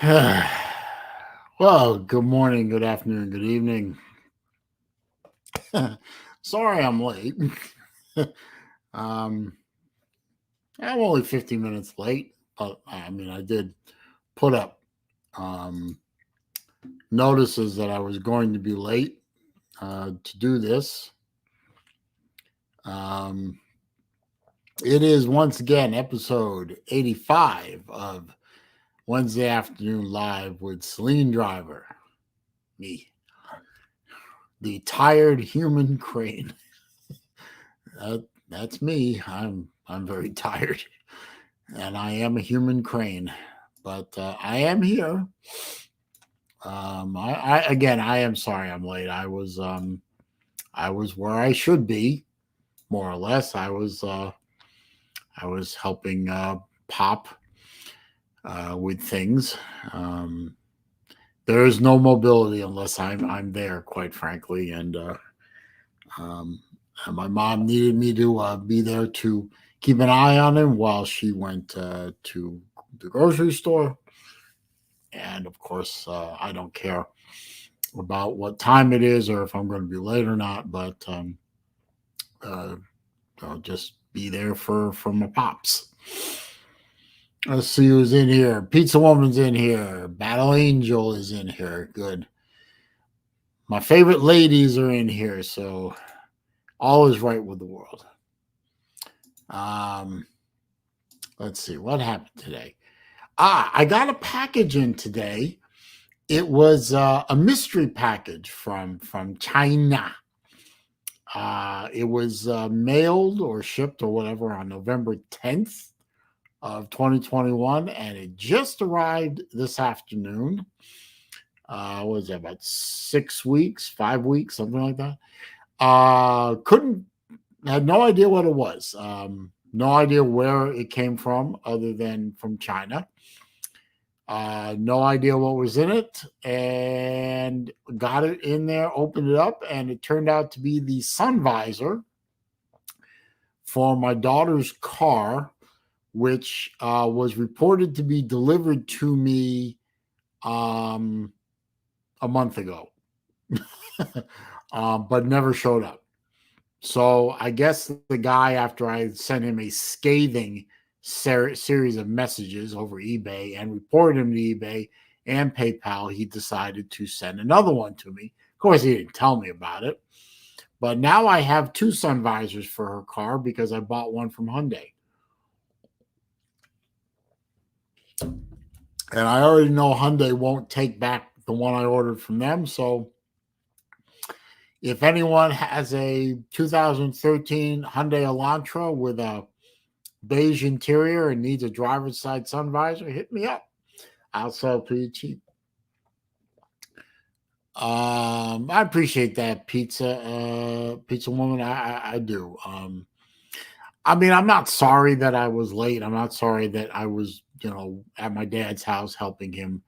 Well, good morning, good afternoon, good evening. Sorry I'm late. um, I'm only 50 minutes late, but I mean, I did put up um, notices that I was going to be late to do this. Um, it is once again episode 85 of Wednesday Afternoon Live with SaleenDriver, me, the tired human crane. That's me. I'm very tired, and I am a human crane, but I am here. I again, I am sorry I'm late. I was where I should be, more or less. I was helping Pop with things. Um, there is no mobility unless I'm there, quite frankly, um, and my mom needed me to be there to keep an eye on him while she went to the grocery store. And of course, I don't care about what time it is or if I'm going to be late or not, but uh, I'll just be there for my pops. Let's see who's in here. Pizza Woman's in here. Battle Angel is in here. Good. My favorite ladies are in here, so all is right with the world. Um, let's see what happened today. I got a package in today. It was a mystery package from China. It was mailed or shipped or whatever on November 10th of 2021, and it just arrived this afternoon. What was that, about 6 weeks, 5 weeks, something like that? Couldn't Had no idea what it was. No idea where it came from, other than from China. No idea what was in it, and got it in there, opened it up, and it turned out to be the sun visor for my daughter's car, which was reported to be delivered to me um, a month ago, but never showed up. So I guess the guy, after I sent him a scathing series of messages over eBay and reported him to eBay and PayPal, he decided to send another one to me. Of course, he didn't tell me about it. But now I have two sun visors for her car because I bought one from Hyundai. And I already know Hyundai won't take back the one I ordered from them. So if anyone has a 2013 Hyundai Elantra with a beige interior and needs a driver's side sun visor, hit me up. I'll sell it pretty cheap. I appreciate that, pizza woman. I do. I mean, I'm not sorry that I was late. I'm not sorry that I was, at my dad's house helping him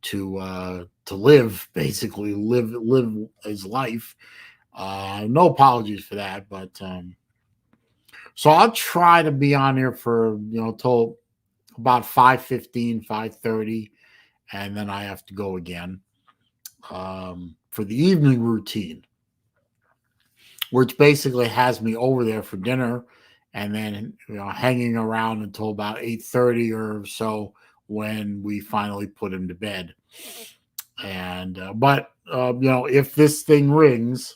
to live, basically live his life. No apologies for that, but so I'll try to be on here for till about 5:15, 5:30, and then I have to go again for the evening routine, which basically has me over there for dinner and then hanging around until about 8:30 or so when we finally put him to bed. And but if this thing rings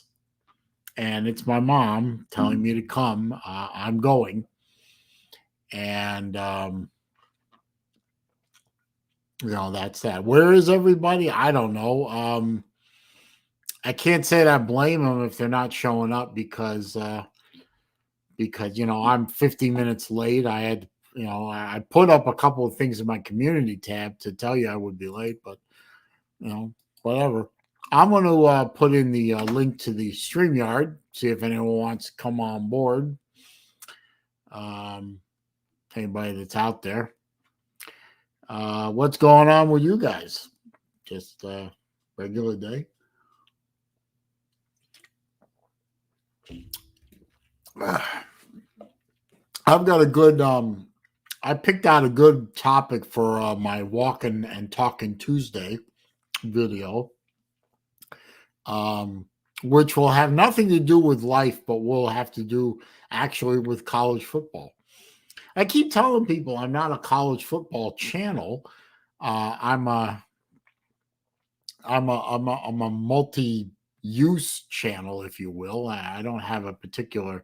and it's my mom telling me to come, I'm going. And that's that. Where is everybody? I don't know. I can't say that I blame them if they're not showing up because I'm 50 minutes late. I had I put up a couple of things in my community tab to tell you I would be late, but whatever. I'm going to put in the link to the StreamYard, see if anyone wants to come on board. Anybody that's out there. What's going on with you guys? Just regular day? I've got a good I picked out a good topic for my Walking and Talking Tuesday video, um, which will have nothing to do with life, but will have to do actually with college football. I keep telling people I'm not a college football channel. I'm a multi-use channel, if you will. I don't have a particular.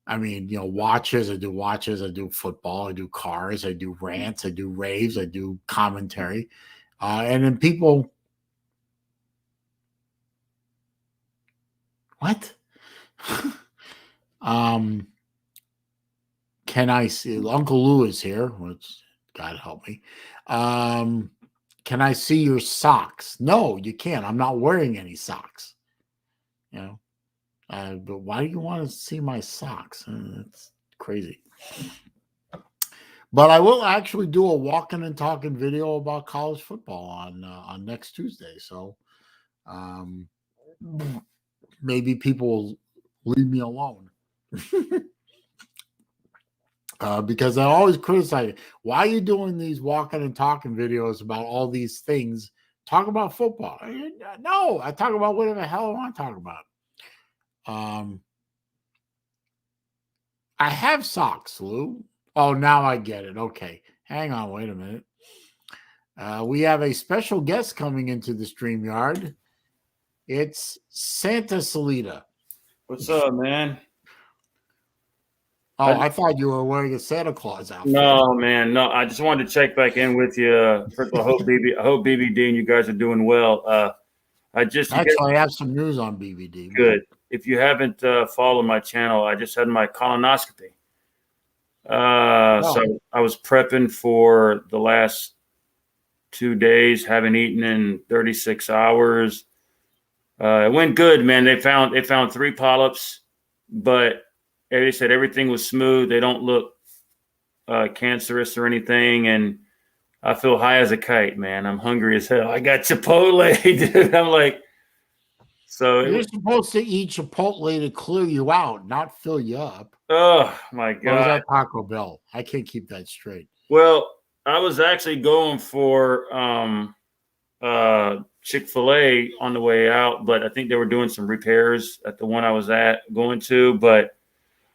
I mean, watches. I do watches. I do football. I do cars. I do rants. I do raves. I do commentary. And then people, what? um, can I see Uncle Lou is here? Which God help me. Can I see your socks? No, you can't. I'm not wearing any socks. But why do you want to see my socks? That's crazy. But I will actually do a walking and talking video about college football on next Tuesday. So maybe people will leave me alone. Because I always criticize, why are you doing these walking and talking videos about all these things? Talk about football. No, I talk about whatever the hell I want to talk about. I have socks, Lou. Oh, now I get it. Okay. Hang on. Wait a minute. We have a special guest coming into the StreamYard. It's Santa Salida. What's up, man? Oh, I thought you were wearing a Santa Claus outfit. No, man. No, I just wanted to check back in with you. First of all, I hope BBD and you guys are doing well. I have some news on BBD. Good. If you haven't followed my channel, I just had my colonoscopy. So I was prepping for the last 2 days, haven't eaten in 36 hours. It went good, man. They found 3 polyps, but they said everything was smooth. They don't look cancerous or anything, and I feel high as a kite, man. I'm hungry as hell. I got Chipotle, dude. I'm like, so you're supposed to eat Chipotle to clear you out, not fill you up. Oh my God! Or was that Taco Bell? I can't keep that straight. Well, I was actually going for Chick-fil-A on the way out, but I think they were doing some repairs at the one I was going to. But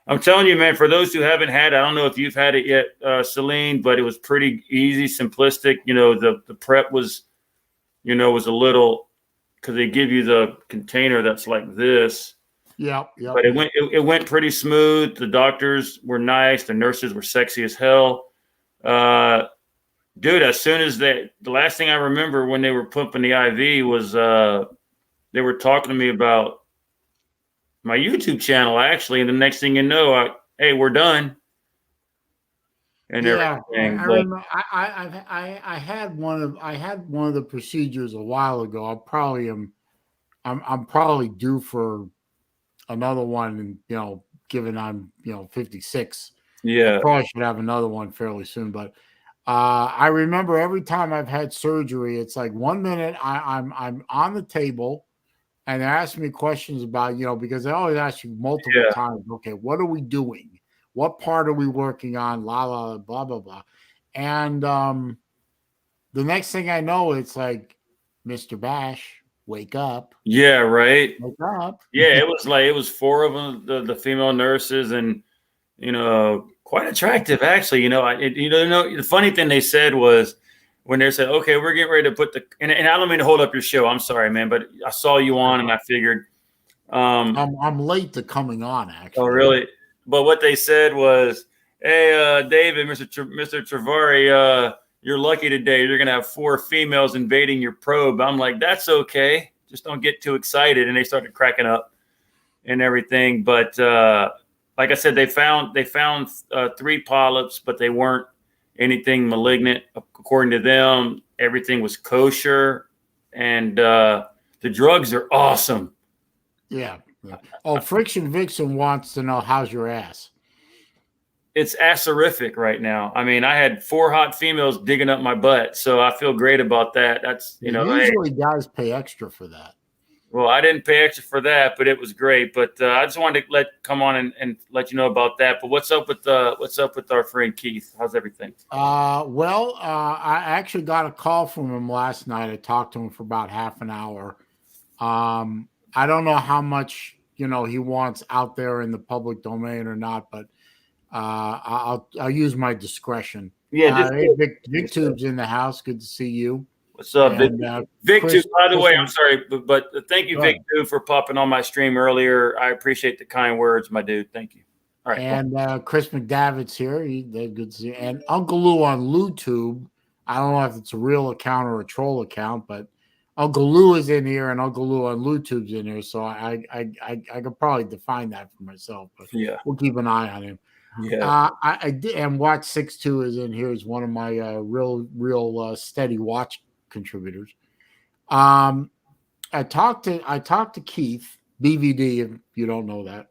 I'm telling you, man, for those who haven't had it, I don't know if you've had it yet, Saleen, but it was pretty easy, simplistic. The prep was, was a little, because they give you the container that's like this. Yeah. But it went pretty smooth. The doctors were nice. The nurses were sexy as hell. Dude, as soon as the last thing I remember when they were pumping the IV was they were talking to me about my YouTube channel, actually, and the next thing you know, hey, we're done. And everything. I remember I had one of the procedures a while ago. I'm probably due for another one, and given I'm 56. Yeah, I probably should have another one fairly soon. But I remember every time I've had surgery, it's like 1 minute I'm on the table, and they're asking me questions about, because they always ask you multiple times, okay, what are we doing? What part are we working on? Blah, blah, blah. And the next thing I know, it's like, Mr. Bash, wake up. Yeah, right. Wake up. Yeah, it was 4 of them, the female nurses, and, quite attractive, actually. The funny thing they said was, when they said, okay, we're getting ready to put and I don't mean to hold up your show. I'm sorry, man, but I saw you on and I figured. I'm late to coming on, actually. Oh, really? But what they said was, hey, David, Mr. Travari, you're lucky today. You're going to have 4 females invading your probe. I'm like, that's okay. Just don't get too excited. And they started cracking up and everything. But like I said, they found 3 polyps, but they weren't anything malignant. According to them, everything was kosher, and the drugs are awesome. Yeah. Oh, Friction Vixen wants to know, how's your ass? It's asserific right now. I mean, I had 4 hot females digging up my butt, so I feel great about that. That's usually guys pay extra for that. Well, I didn't pay extra for that, but it was great. But I just wanted to come on and let you know about that. But what's up with our friend Keith? How's everything? I actually got a call from him last night. I talked to him for about half an hour. I don't know how much he wants out there in the public domain or not, but I'll use my discretion. Yeah, just Hey, Vic Tube's in the house. Good to see you. what's up, Vic? And Vic Chris, Tube, by the way, I'm sorry, but thank you, Go Vic ahead. Tube, for popping on my stream earlier. I appreciate the kind words, my dude. Thank you. All right. And Chris McDavid's here. They're good to see. And Uncle Lou on LouTube. I don't know if it's a real account or a troll account, but Uncle Lou is in here, and Uncle Lou on LouTube's in here. So I could probably define that for myself, but Yeah, we'll keep an eye on him. yeah. I did, and Watch 62 is in here. Is one of my real steady watch contributors. I talked to Keith BVD, if you don't know that.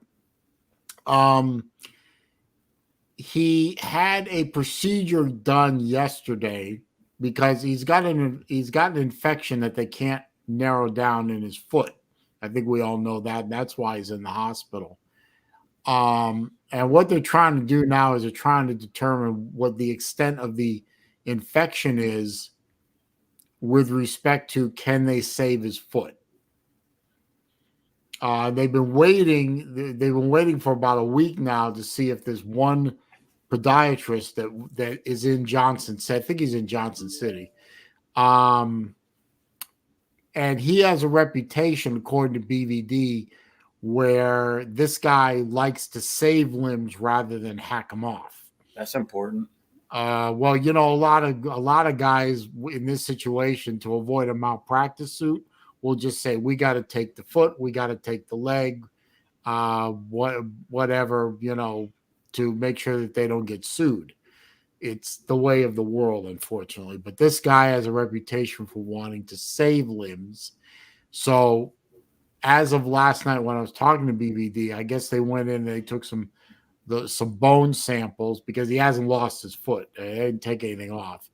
He had a procedure done yesterday because he's got an infection that they can't narrow down in his foot. I think we all know that. That's why he's in the hospital. And what they're trying to do now is they're trying to determine what the extent of the infection is with respect to can they save his foot. They've been waiting for about a week now to see if there's one podiatrist that is in Johnson City. I think he's in Johnson City. And he has a reputation, according to BVD, where this guy likes to save limbs rather than hack them off. That's important. Well, a lot of guys in this situation, to avoid a malpractice suit, will just say, we got to take the foot, we got to take the leg, whatever, to make sure that they don't get sued. It's the way of the world, unfortunately. But this guy has a reputation for wanting to save limbs. So as of last night, when I was talking to BVD, I guess they went in and they took some bone samples because he hasn't lost his foot. They didn't take anything off.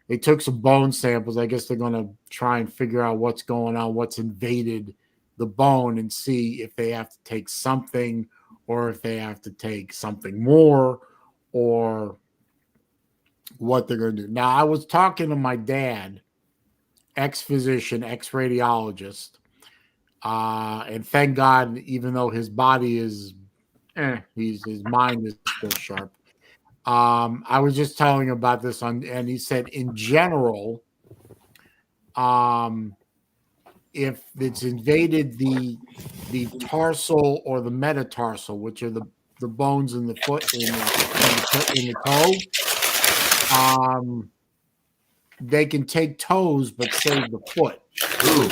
They took some bone samples. I guess they're going to try and figure out what's going on, what's invaded the bone, and see if they have to take something or if they have to take something more or what they're going to do. Now, I was talking to my dad, ex-physician, ex-radiologist, and thank God, even though his body is, his mind is still sharp. I was just telling him about this and he said, in general, if it's invaded the tarsal or the metatarsal, which are the bones in the foot, in the toe, they can take toes but save the foot. Ooh.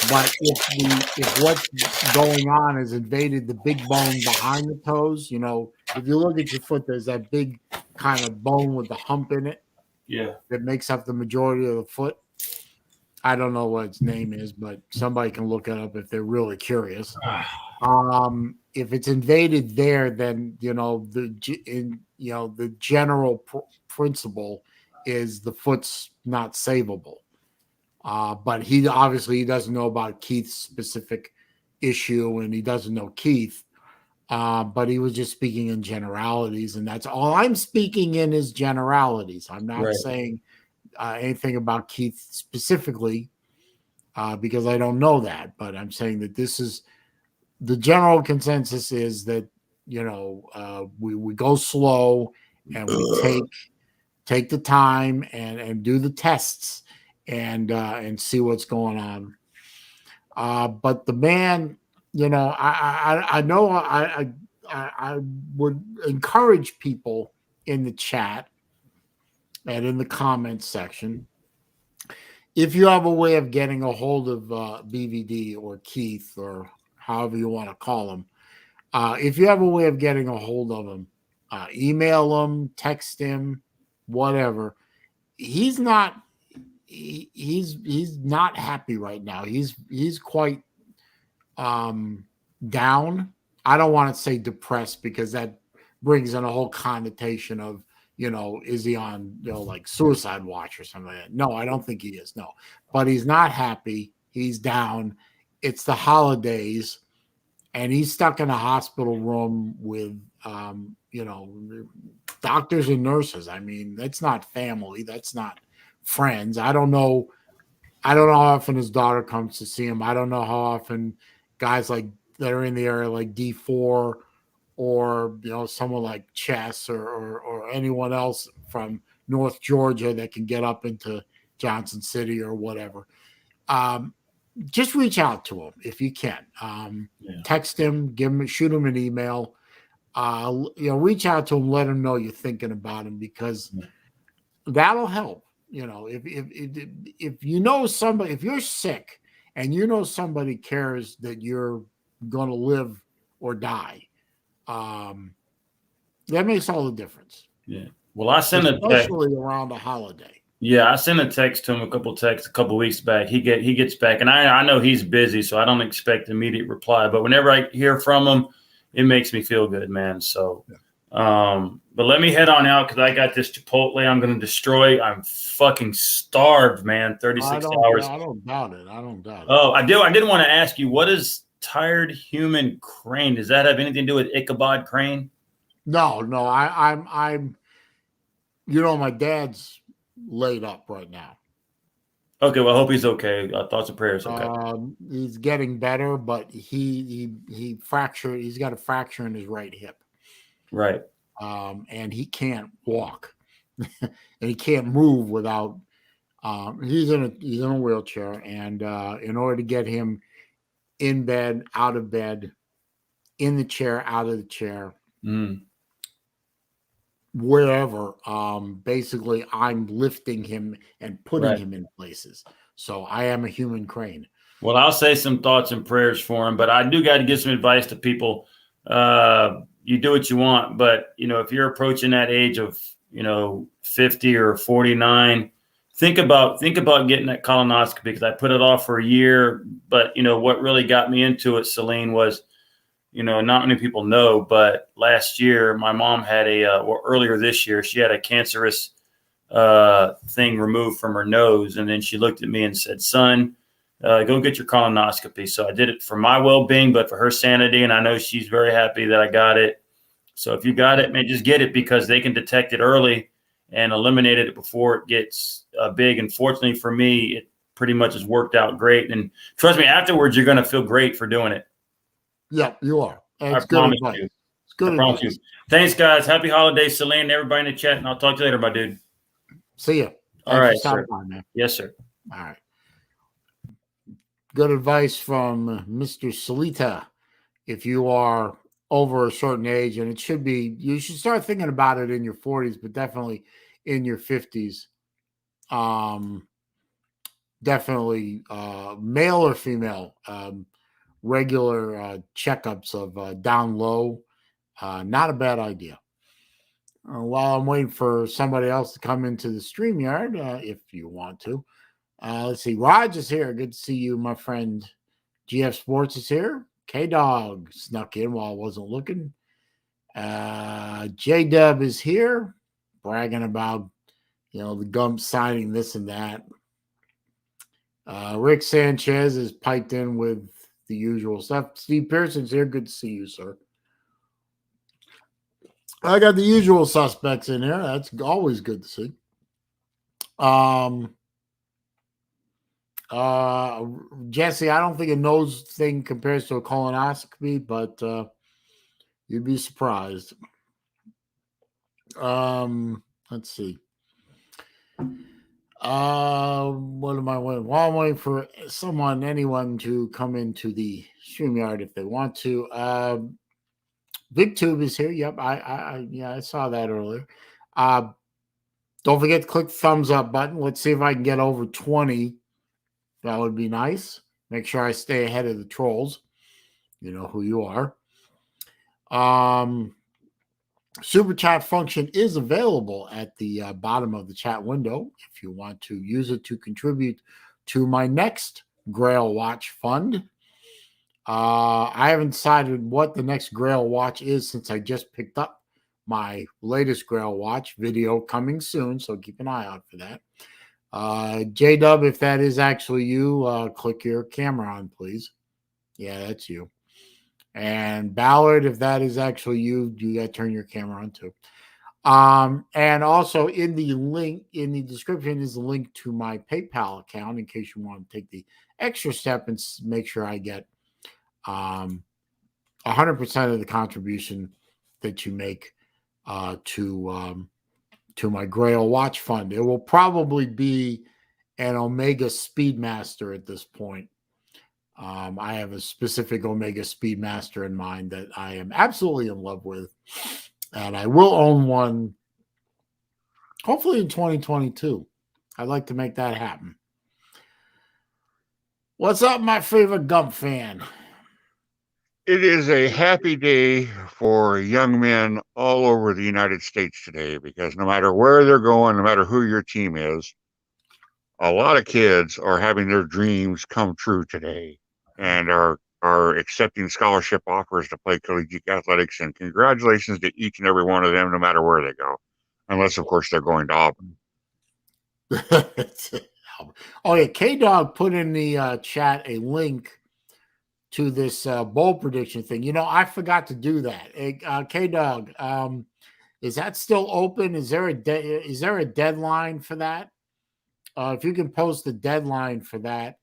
But if what's going on has invaded the big bone behind the toes, if you look at your foot, there's that big kind of bone with the hump in it. Yeah. That makes up the majority of the foot. I don't know what its name is, but somebody can look it up if they're really curious. If it's invaded there, then the general principle is the foot's not savable. But he doesn't know about Keith's specific issue, and he doesn't know Keith. But he was just speaking in generalities, and that's all I'm speaking in is generalities. I'm not saying anything about Keith specifically because I don't know that. But I'm saying that this is the general consensus is that we go slow and we take the time and do the tests and see what's going on. But the man, I know I would encourage people in the chat and in the comments section, if you have a way of getting a hold of BVD or Keith or however you want to call him, if you have a way of getting a hold of him, email him, text him, whatever. He's not happy right now. He's quite down. I don't want to say depressed because that brings in a whole connotation of, is he on, like suicide watch or something like that? No, I don't think he is. No, but he's not happy. He's down. it's the holidays, and he's stuck in a hospital room with, doctors and nurses. I mean, that's not family. That's not friends. I don't know. I don't know how often his daughter comes to see him. I don't know how often guys like that are in the area, like D4, or someone like Chess, or anyone else from North Georgia that can get up into Johnson City or whatever. Just reach out to him if you can. Text him, shoot him an email. Reach out to him, let him know you're thinking about him, because that'll help. If you know somebody, if you're sick and somebody cares that you're going to live or die, that makes all the difference. Yeah. Well, I sent especially around a holiday. Yeah, I sent a text to him, a couple weeks back. He gets back, and I know he's busy, so I don't expect immediate reply. But whenever I hear from him, it makes me feel good, man. So, but let me head on out because I got this Chipotle I'm going to destroy. I'm fucking starved, man. 36 hours. I don't doubt it. Oh, I didn't want to ask you, what is tired human crane? Does that have anything to do with Ichabod Crane? No. I'm. My dad's laid up right now. Okay, well, I hope he's okay. Thoughts and prayers. Okay. He's getting better, but he fractured. He's got a fracture in his right hip. Right. And he can't walk, and he can't move without. He's in a wheelchair, and in order to get him in bed, out of bed, in the chair, out of the chair, wherever, basically I'm lifting him and putting him in places. So I am a human crane. Well, I'll say some thoughts and prayers for him, but I do got to give some advice to people. You do what you want, but if you're approaching that age of 50 or 49, think about getting that colonoscopy, because I put it off for a year. But what really got me into it, Saleen, was not many people know, but last year my mom had earlier this year, she had a cancerous thing removed from her nose. And then she looked at me and said, son, go get your colonoscopy. So I did it for my well-being, but for her sanity. And I know she's very happy that I got it. So if you got it, man, just get it, because they can detect it early and eliminate it before it gets big. And fortunately for me, it pretty much has worked out great. And trust me, afterwards, you're going to feel great for doing it. Yeah, you are. I promise you. It's good advice. You. Thanks, guys. Happy holidays, Saleen, everybody in the chat, and I'll talk to you later, my dude. See ya. All right, sir. Man. Yes, sir. All right. Good advice from Mr. Salita. If you are over a certain age, and you should start thinking about it in your 40s, but definitely in your 50s. Definitely male or female. Regular checkups of down low, not a bad idea. While I'm waiting for somebody else to come into the StreamYard, if you want to. Let's see. Raj is here. Good to see you, my friend. GF Sports is here. K-Dog snuck in while I wasn't looking. J-Dub is here, bragging about, the Gump signing this and that. Rick Sanchez is piped in with the usual stuff. Steve Pearson's here. Good to see you, sir. I got the usual suspects in here. That's always good to see. Jesse, I don't think a nose thing compares to a colonoscopy, but you'd be surprised. Let's see. What am I waiting? While I'm waiting for anyone to come into the StreamYard if they want to. VigTube is here. Yep, I saw that earlier. Don't forget to click the thumbs up button. Let's see if I can get over 20. That would be nice. Make sure I stay ahead of the trolls. You know who you are. Super chat function is available at the bottom of the chat window if you want to use it to contribute to my next Grail Watch fund. I haven't decided what the next Grail Watch is since I just picked up my latest Grail Watch video coming soon, so keep an eye out for that. J-Dub, if that is actually you, click your camera on, please. Yeah, that's you. And Ballard, if that is actually you, you got to turn your camera on too. And also in the link in the description is a link to my PayPal account in case you want to take the extra step and make sure I get 100% of the contribution that you make to my Grail Watch Fund. It will probably be an Omega Speedmaster at this point. I have a specific Omega Speedmaster in mind that I am absolutely in love with, and I will own one hopefully in 2022. I'd like to make that happen. What's up, my favorite Gump fan? It is a happy day for young men all over the United States today because no matter where they're going, no matter who your team is, a lot of kids are having their dreams come true today and are accepting scholarship offers to play collegiate athletics. And congratulations to each and every one of them, no matter where they go, unless of course they're going to Auburn. Oh yeah, K Dog put in the chat a link to this bowl prediction thing. You know, I forgot to do that. K Dog, is that still open? Is there a deadline for that? If you can post the deadline for that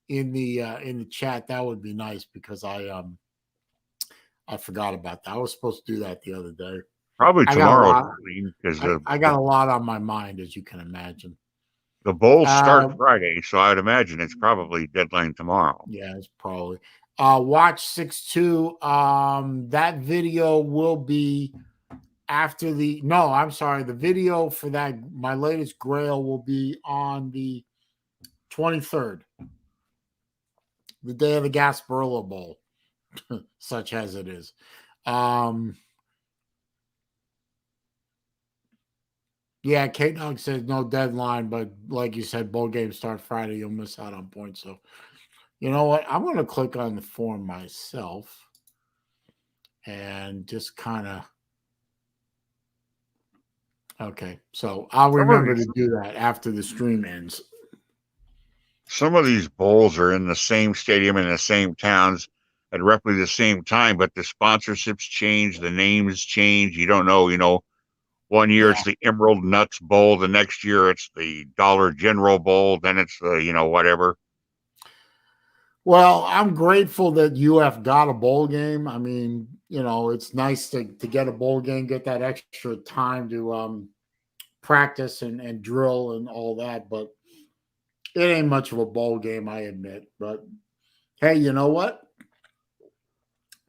in the chat, that would be nice because I forgot about that. I was supposed to do that the other day. Probably tomorrow, because I got a lot on my mind, as you can imagine. The bowls start Friday, so I'd imagine it's probably deadline tomorrow. Yeah, it's probably. Watch 6-2. That video will be after the. No, I'm sorry. The video for that, my latest Grail, will be on the 23rd, the day of the Gasparilla Bowl, such as it is. Yeah, K-Dog says no deadline, but like you said, bowl games start Friday. You'll miss out on points. So, you know what? I'm going to click on the form myself and just kind of. Okay, so I'll remember to do that after the stream ends. Some of these bowls are in the same stadium in the same towns at roughly the same time, but the sponsorships change, the names change. You don't know, one year it's the Emerald Nuts Bowl, the next year it's the Dollar General Bowl, then it's the, whatever. Well, I'm grateful that UF got a bowl game. I mean, it's nice to get a bowl game, get that extra time to practice and drill and all that, but it ain't much of a bowl game, I admit. But hey, you know what?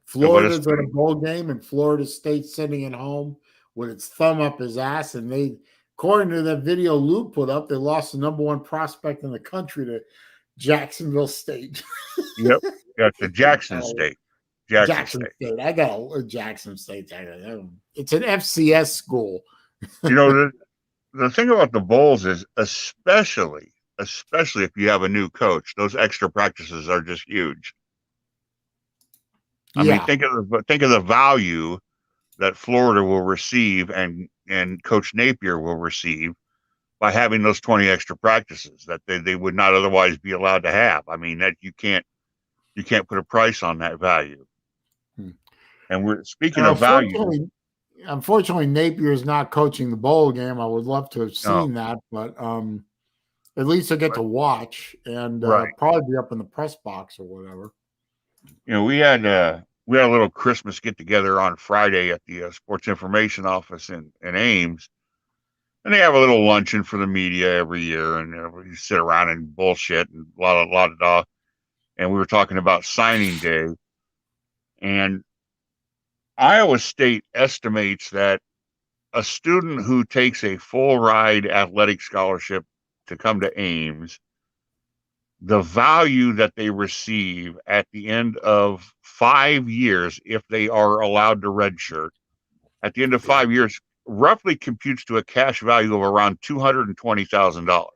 Florida's at a bowl game, and Florida State's sitting at home with its thumb up his ass. And they, according to that video Luke put up, they lost the number one prospect in the country to Jacksonville State. Yep, that's the Jackson State. Jackson State. I got a Jackson State. It's an FCS school. The thing about the bowls is, especially if you have a new coach, those extra practices are just huge. I mean, think of the value that Florida will receive and Coach Napier will receive by having those 20 extra practices that they would not otherwise be allowed to have. I mean, that you can't put a price on that value. And we're speaking of value. Unfortunately, Napier is not coaching the bowl game. I would love to have seen that, but at least I get to watch and probably be up in the press box or whatever. We had a little Christmas get together on Friday at the Sports Information Office in Ames, and they have a little luncheon for the media every year, and we sit around and bullshit and a lot of and we were talking about signing day, and Iowa State estimates that a student who takes a full ride athletic scholarship to come to Ames, the value that they receive at the end of 5 years, if they are allowed to redshirt, at the end of 5 years, roughly computes to a cash value of around $220,000.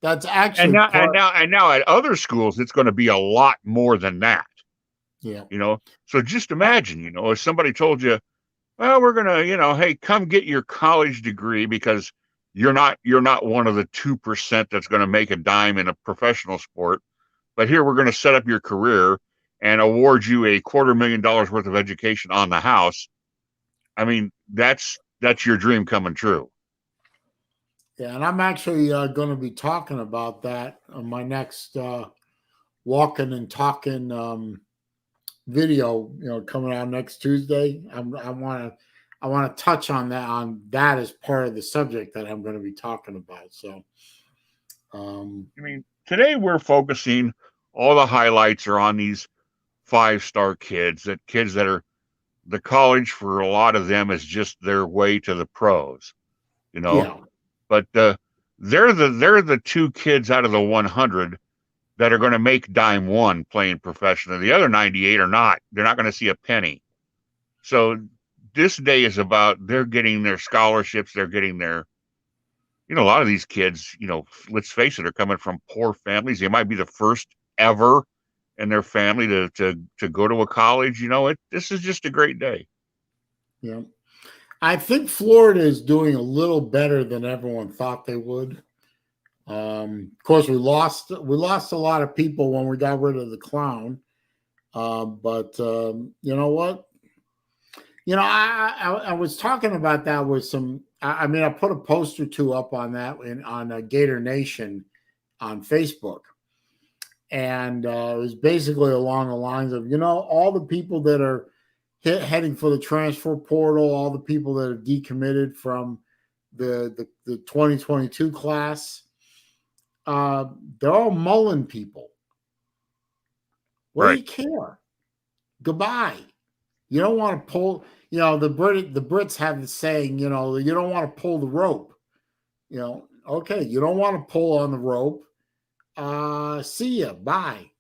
That's actually and now at other schools, it's going to be a lot more than that. Yeah. So just imagine, if somebody told you, well, we're going to, hey, come get your college degree because you're not one of the 2% that's going to make a dime in a professional sport. but here we're going to set up your career and award you a $250,000 worth of education on the house. I mean, that's your dream coming true. Yeah, and I'm actually going to be talking about that on my next walking and talking video. Coming out next Tuesday. I want to touch on that as part of the subject that I'm going to be talking about. So, I mean, today we're focusing. All the highlights are on these 5-star kids that are the college for a lot of them is just their way to the pros, yeah. But they're the 2 kids out of the 100 that are going to make dime one playing professionally. The other 98 are not. They're not going to see a penny. So this day is about they're getting their scholarships. They're getting their, a lot of these kids, let's face it, are coming from poor families. They might be the first ever in their family to go to a college. This is just a great day. Yeah. I think Florida is doing a little better than everyone thought they would. Of course, we lost a lot of people when we got rid of the clown. But you know what? I was talking about that with some. I mean, I put a post or two up on that on Gator Nation on Facebook, and it was basically along the lines of all the people that are heading for the transfer portal, all the people that are decommitted from the 2022 class. They're all Mullen people. What do you care? Goodbye. You don't want to pull. The Brits have the saying. You don't want to pull the rope. Okay, you don't want to pull on the rope. See ya. Bye.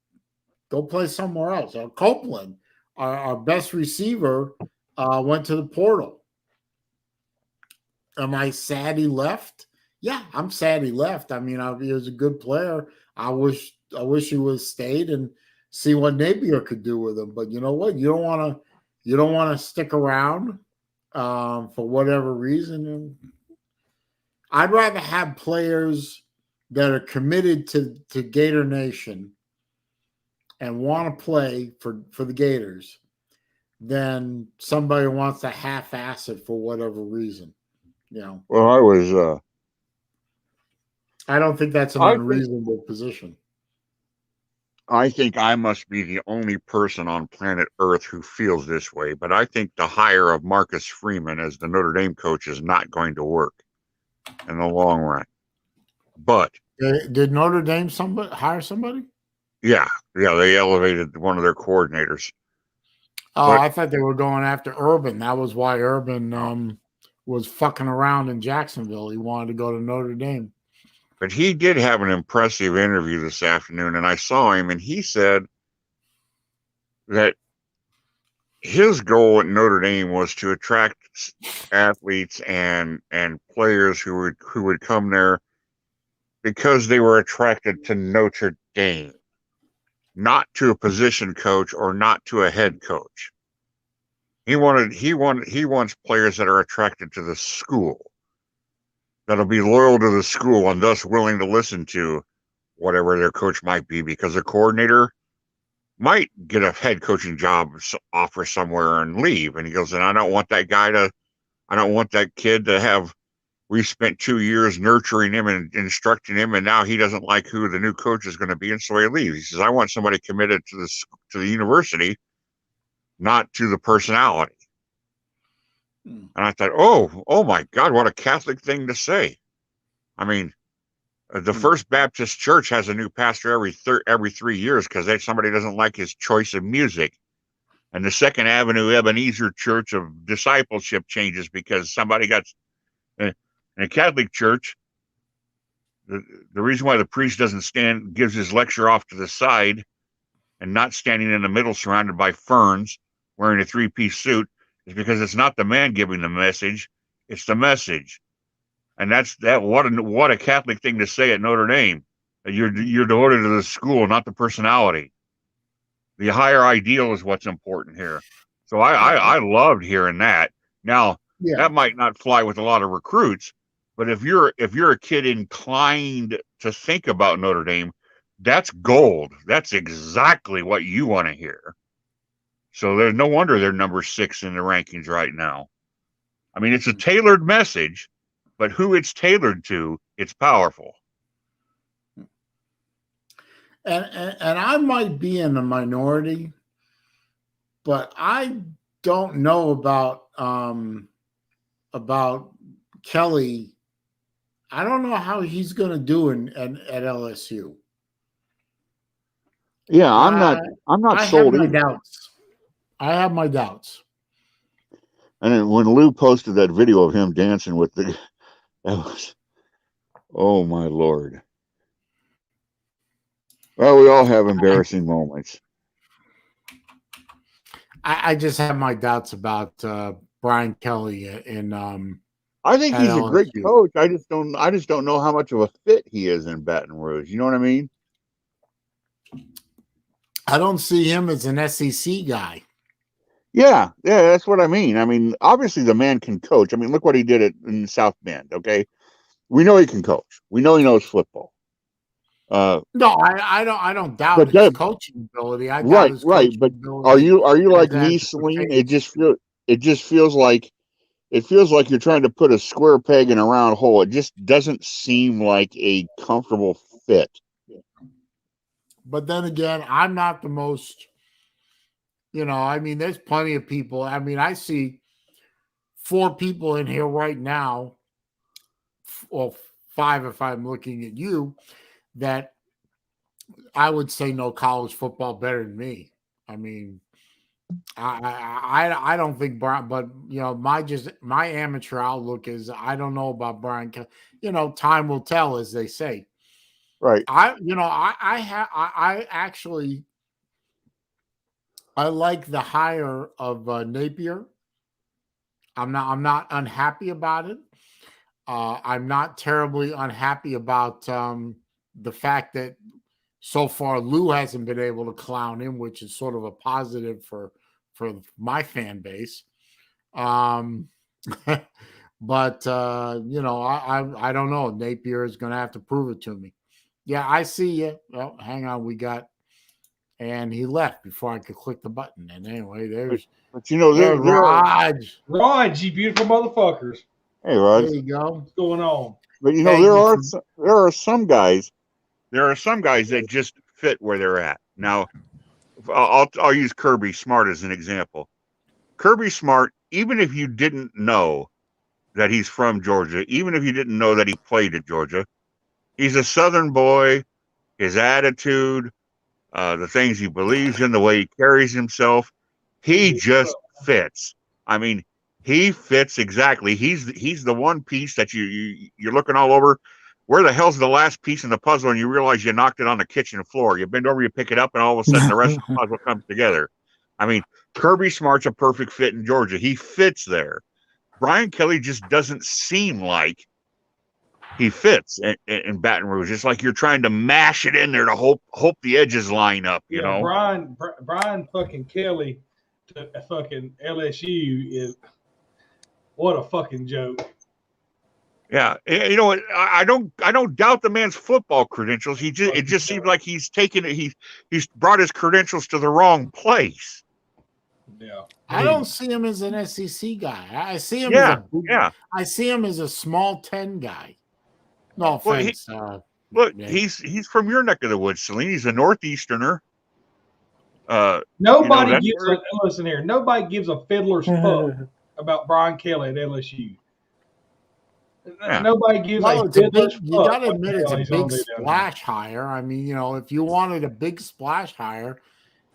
Go play somewhere else. Copeland, our best receiver, went to the portal. Am I sad he left? Yeah, I'm sad he left. I mean, he was a good player. I wish he would have stayed and see what Napier could do with him. But you know what? You don't want to stick around for whatever reason. I'd rather have players that are committed to Gator Nation and want to play for the Gators than somebody who wants to half-ass it for whatever reason. Well, I don't think that's an unreasonable position. I think I must be the only person on planet Earth who feels this way, but I think the hire of Marcus Freeman as the Notre Dame coach is not going to work in the long run. But did Notre Dame hire somebody? Yeah, they elevated one of their coordinators. Oh, I thought they were going after Urban. That was why Urban was fucking around in Jacksonville. He wanted to go to Notre Dame. But he did have an impressive interview this afternoon, and I saw him, and he said that his goal at Notre Dame was to attract athletes and players who would come there because they were attracted to Notre Dame, not to a position coach or not to a head coach. He wants players that are attracted to the school, that'll be loyal to the school and thus willing to listen to whatever their coach might be, because a coordinator might get a head coaching job offer somewhere and leave. And he goes, and I don't want that kid to have, we spent 2 years nurturing him and instructing him, and now he doesn't like who the new coach is going to be, and so he leaves. He says, I want somebody committed to the university, not to the personality. And I thought, oh my God, what a Catholic thing to say. I mean, the First Baptist Church has a new pastor every 3 years because somebody doesn't like his choice of music. And the Second Avenue Ebenezer Church of Discipleship changes because somebody got... In a Catholic church, the reason why the priest gives his lecture off to the side and not standing in the middle surrounded by ferns wearing a 3-piece suit is because it's not the man giving the message, it's the message. And what a Catholic thing to say at Notre Dame. You're devoted to the school, not the personality. The higher ideal is what's important here. So I loved hearing that. Now, that might not fly with a lot of recruits, but if you're a kid inclined to think about Notre Dame, That's gold. That's exactly what you want to hear. So there's no wonder they're number 6 in the rankings right now. I mean, it's a tailored message, but who it's tailored to, it's powerful. And I might be in the minority, but I don't know about Kelly. I don't know how he's going to do at LSU. Yeah, I'm not I sold have my either. doubts. I have my doubts. And then when Lou posted that video of him dancing with that was, oh my Lord. Well, we all have embarrassing moments. I just have my doubts about Brian Kelly and I think at he's a great LSU. coach. I just don't know how much of a fit he is in Baton Rouge. You know what I mean? I don't see him as an SEC guy. Yeah, that's what I mean. I mean, obviously the man can coach. I mean, look what he did in South Bend. Okay, we know he can coach. We know he knows football. No, I don't doubt But his that, coaching ability. I doubt right. his coaching But ability are you like me, as it Saleen? pertains. It just feels like you're trying to put a square peg in a round hole. It just doesn't seem like a comfortable fit. But then again, I'm not the most. I mean, there's plenty of people. I mean, I see 4 people in here right now, or 5 if I'm looking at you, that I would say know college football better than me. I mean, I don't think Brian, but my amateur outlook is I don't know about Brian. Time will tell, as they say. Right. I actually I like the hire of Napier. I'm not unhappy about it. I'm not terribly unhappy about the fact that so far Lou hasn't been able to clown him, which is sort of a positive for my fan base. But I don't know. Napier is going to have to prove it to me. Yeah, I see you. Well, hang on, and he left before I could click the button. And anyway, there's Raj. Raj, you beautiful motherfuckers. Hey, Raj. There you go. What's going on? But there are some guys that just fit where they're at. Now, I'll use Kirby Smart as an example. Kirby Smart, even if you didn't know that he's from Georgia, even if you didn't know that he played at Georgia, he's a Southern boy. His attitude, the things he believes in, the way he carries himself, he just fits. I mean, he fits exactly. He's the one piece that you're looking all over. Where the hell's the last piece in the puzzle? And you realize you knocked it on the kitchen floor. You bend over, you pick it up, and all of a sudden the rest of the puzzle comes together. I mean, Kirby Smart's a perfect fit in Georgia. He fits there. Brian Kelly just doesn't seem like he fits in Baton Rouge. It's like you're trying to mash it in there to hope the edges line up. You know, Brian fucking Kelly to fucking LSU is what a fucking joke. Yeah, you know what? I don't doubt the man's football credentials. It just seems like he's taken it. He's brought his credentials to the wrong place. Yeah, I don't see him as an SEC guy. I see him I see him as a small 10 guy. No offense. He's from your neck of the woods, Saleen. He's a Northeasterner. Nobody gives a fiddler's fuck about Brian Kelly at LSU. Yeah. Nobody gives a fiddler's fuck. You got to admit it's a big splash hire. I mean, if you wanted a big splash hire,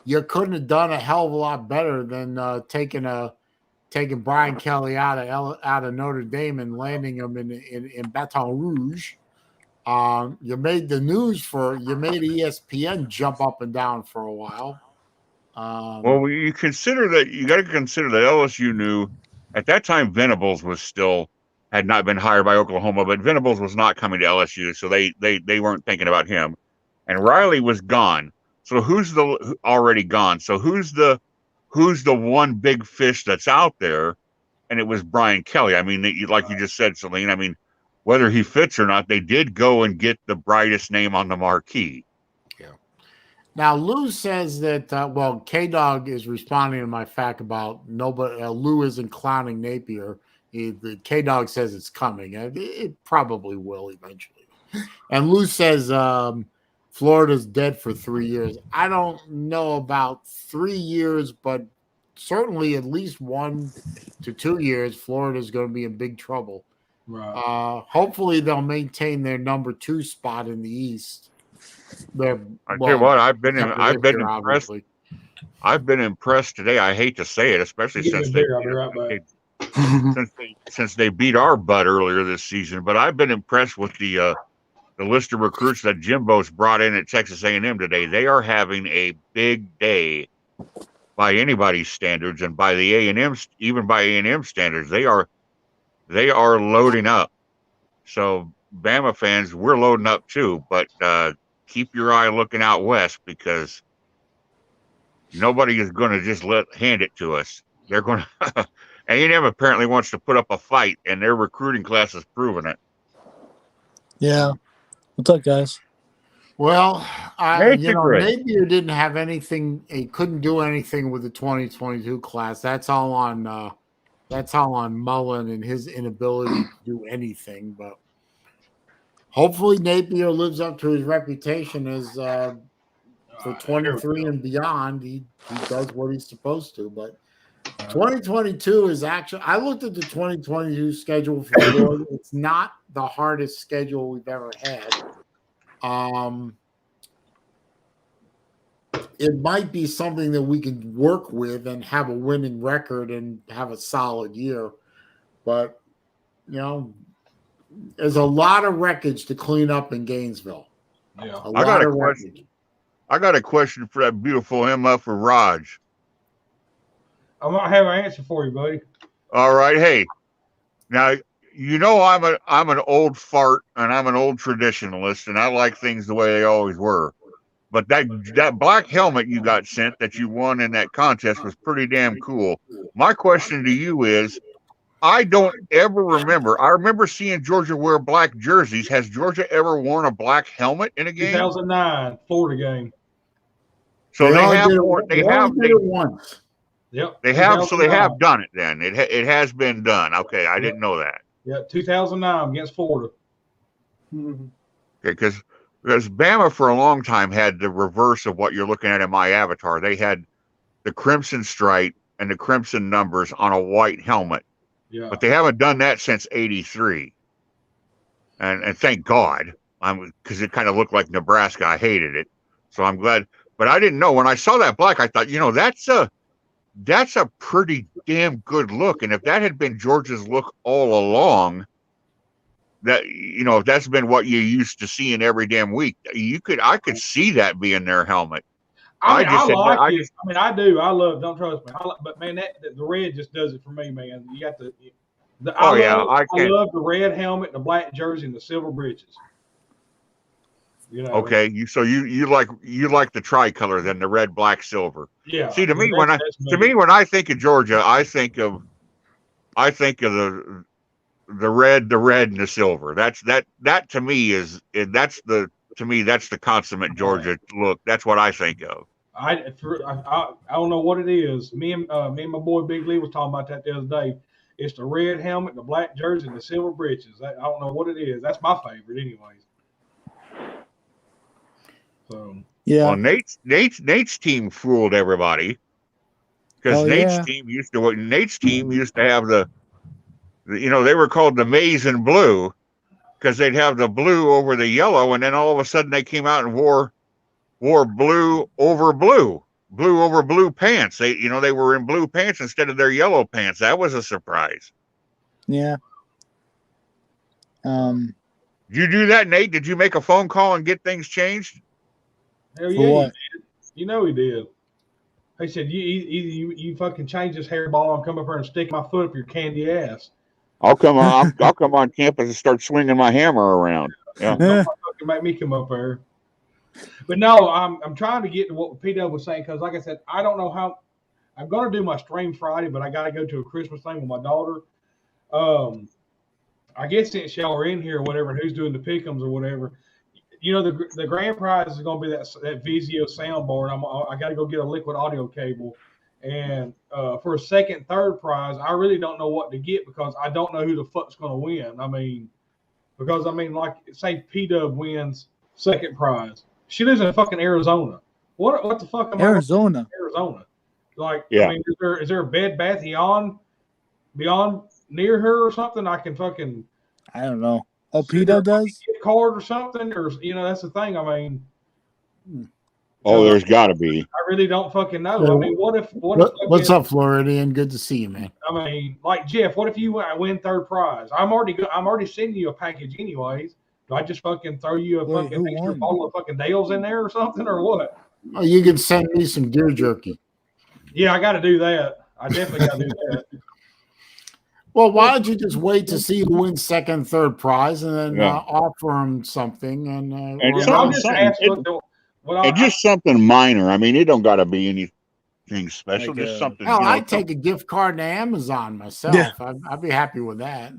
you couldn't have done a hell of a lot better than taking Brian Kelly out of Notre Dame and landing him in Baton Rouge. You made the news you made ESPN jump up and down for a while. Well, you got to consider that LSU knew at that time Venables had not been hired by Oklahoma, but Venables was not coming to LSU, so they weren't thinking about him. And Riley was gone. So who's already gone? So who's the one big fish that's out there? And it was Brian Kelly. I mean, like you just said, Saleen, I mean, whether he fits or not, they did go and get the brightest name on the marquee. Now, Lou says that, well, K-Dog is responding to my fact about nobody, Lou isn't clowning Napier. The K-Dog says it's coming. It probably will eventually. And Lou says Florida's dead for 3 years. I don't know about 3 years, but certainly at least 1 to 2 years, Florida's going to be in big trouble. Right. Hopefully they'll maintain their number 2 spot in the East. I tell you what, I've been year, impressed. obviously. I've been impressed today. I hate to say it, especially since since they beat our butt earlier this season. But I've been impressed with the list of recruits that Jimbo's brought in at Texas A&M today. They are having a big day by anybody's standards, and by the A&M, even by A&M standards, they are loading up. So Bama fans, we're loading up too, but keep your eye looking out west, because nobody is going to just hand it to us. They're going to. A&M apparently wants to put up a fight, and their recruiting class has proven it. Yeah. What's up, guys? Well, Napier didn't have anything. He couldn't do anything with the 2022 class. That's all on Mullen and his inability to do anything. But hopefully Napier lives up to his reputation as for 23 and beyond. He does what he's supposed to. But 2022 is actually. I looked at the 2022 schedule for Florida. It's not the hardest schedule we've ever had. It might be something that we can work with and have a winning record and have a solid year. But, there's a lot of wreckage to clean up in Gainesville. Yeah. I got a question for that beautiful MF for Raj. I might have an answer for you, buddy. All right. Hey, now, I'm an old fart and I'm an old traditionalist, and I like things the way they always were. But that black helmet you got sent that you won in that contest was pretty damn cool. My question to you is, I don't ever remember. I remember seeing Georgia wear black jerseys. Has Georgia ever worn a black helmet in a game? 2009 Florida game. So they have did it once. Yep. They have. So they have done it. Then it has been done. Okay, I didn't know that. Yeah, 2009 against Florida. Okay, because Bama for a long time had the reverse of what you're looking at in my avatar. They had the crimson stripe and the crimson numbers on a white helmet. Yeah. But they haven't done that since '83. And thank God, because it kind of looked like Nebraska. I hated it, so I'm glad. But I didn't know when I saw that black. I thought, that's a pretty damn good look. And if that had been Georgia's look all along, that if that's been what you used to see in every damn week, I could see that being their helmet. I do. I love. Don't trust me. But man, the red just does it for me, man. You got I love the red helmet, the black jersey, and the silver breeches. Okay, you like the tricolor, then the red, black, silver. Yeah. See, to me, when I think of Georgia, I think of the red, and the silver. That to me that's the consummate Georgia look. That's what I think of. I don't know what it is. Me and my boy Big Lee was talking about that the other day. It's the red helmet, the black jersey, and the silver breeches. I don't know what it is. That's my favorite, anyways. So yeah. Well, Nate's team fooled everybody, because Nate's team used to have the they were called the maize and blue, because they'd have the blue over the yellow, and then all of a sudden they came out and wore blue over blue pants. They were in blue pants instead of their yellow pants. That was a surprise. Yeah. Did you do that, Nate? Did you make a phone call and get things changed? Hell yeah, he did. He did. He said, you fucking change this hairball and come up here and stick my foot up your candy ass. I'll come on campus and start swinging my hammer around. Yeah. Don't fucking make me come up there. But no, I'm trying to get to what P-Dub was saying, because like I said, I don't know how I'm going to do my stream Friday, but I got to go to a Christmas thing with my daughter. I guess since y'all are in here or whatever, who's doing the pick'ems or whatever, the grand prize is going to be that Vizio soundboard. I got to go get a liquid audio cable, and for a second, third prize, I really don't know what to get because I don't know who the fuck's going to win. Like say P-Dub wins second prize. She lives in fucking Arizona. What the fuck am Arizona? Arizona. Like, yeah. I mean, is there a Bed Bath Beyond near her or something? I can fucking. I don't know. Oh, P-Dub does? Card or something, or that's the thing. I mean, there's got to be. I really don't fucking know. I mean, what's up, Floridian? Good to see you, man. I mean, like Jeff, what if you win third prize? I'm already sending you a package anyways. Do I just fucking throw you a fucking extra bottle of fucking Dales in there or something, or what? Oh, you can send me some deer jerky. Yeah, I got to do that. I definitely got to do that. Well, why don't you just wait to see who wins second, third prize, and then offer them something? And I'll just ask just something minor. I mean, it don't got to be anything special. Like, just something. Hell, I'd take a gift card to Amazon myself. Yeah. I'd be happy with that.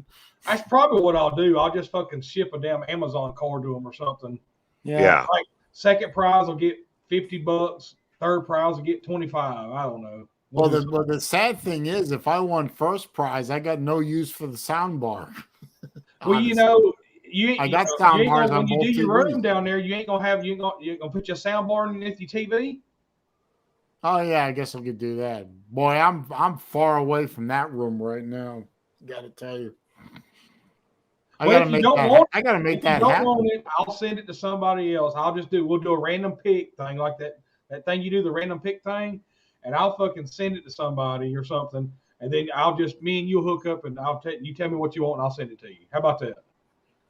That's probably what I'll do. I'll just fucking ship a damn Amazon card to them or something. Yeah. Like second prize will get $50. Third prize will get $25. I don't know. Well, the sad thing is, if I won first prize, I got no use for the sound bar. Well, I got sound bars on when you both do your TVs. room down there, you're gonna put your sound bar underneath your TV. Oh yeah, I guess I could do that. Boy, I'm far away from that room right now. Got to tell you. I gotta make that happen. I'll send it to somebody else. We'll do a random pick thing like that. That thing you do, the random pick thing. And I'll fucking send it to somebody or something, and then me and you'll hook up, and you tell me what you want, and I'll send it to you. How about that?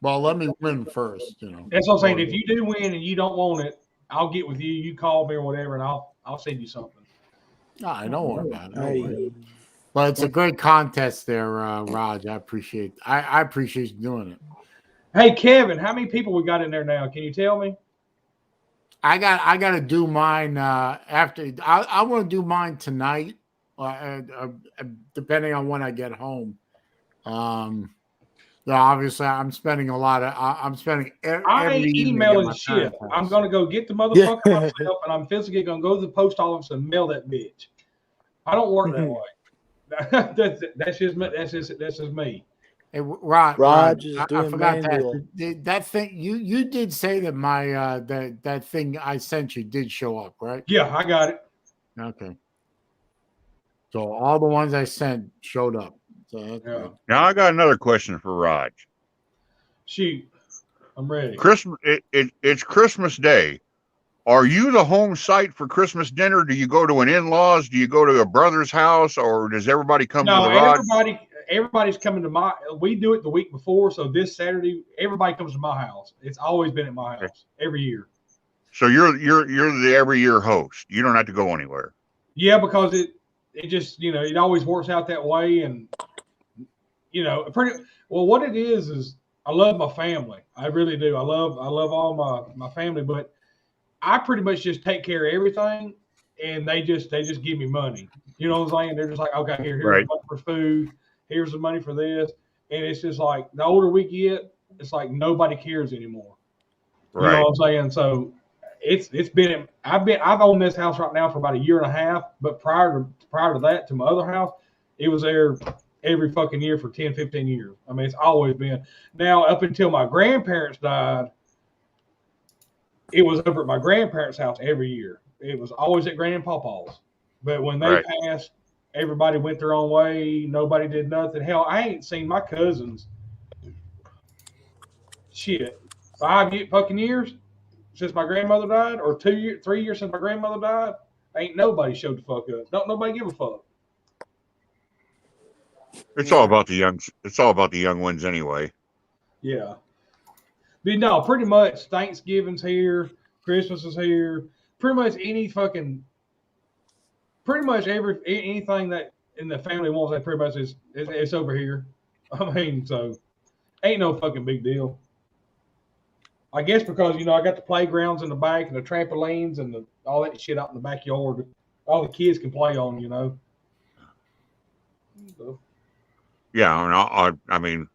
Well, let me win first. That's what I'm saying. If you do win and you don't want it, I'll get with you. You call me or whatever, and I'll send you something. I don't worry about it. But it's a great contest there, Raj. I appreciate you doing it. Hey, Kevin, how many people we got in there now? Can you tell me? I got to do mine after. I want to do mine tonight, depending on when I get home. Obviously, I'm spending a lot of. I'm spending. I ain't emailing shit. I'm gonna go get the motherfucker myself, and I'm physically gonna go to the post office and mail that bitch. I don't work that way. That's just me. That's just me. Hey, Rod, is I forgot that thing. You did say that my that thing I sent you did show up, right? Yeah, I got it. Okay. So all the ones I sent showed up. So that's good. Now I got another question for Raj. Shoot, I'm ready. Christmas. It's Christmas Day. Are you the home site for Christmas dinner? Do you go to an in-laws? Do you go to a brother's house, or does everybody come to the Raj? Everybody's coming to we do it the week before, so this Saturday everybody comes to my house. It's always been at my house every year. So you're the every year host. You don't have to go anywhere. Yeah, because it just it always works out that way, and what it is I love my family. I really do. I love all my family, but I pretty much just take care of everything, and they just give me money. You know what I'm saying? They're just like, okay, here's the money for food. Here's the money for this. And it's just like the older we get, it's like nobody cares anymore. You know what I'm saying? So I've owned this house right now for about a year and a half, but prior to that, to my other house, it was there every fucking year for 10, 15 years. I mean, it's always been. Now, up until my grandparents died, it was over at my grandparents' house every year. It was always at Grand and Pawpaw's. But when they passed, everybody went their own way. Nobody did nothing. Hell, I ain't seen my cousins. 5 fucking years since my grandmother died, or 3 years since my grandmother died. Ain't nobody showed the fuck up. Don't nobody give a fuck. It's all about the young. It's all about the young ones anyway. Yeah. But no, pretty much Thanksgiving's here, Christmas is here. Pretty much anything that in the family wants, that pretty much it's over here. I mean, so ain't no fucking big deal. I guess because I got the playgrounds in the back and the trampolines and all that shit out in the backyard. All the kids can play on, So. Yeah, I mean,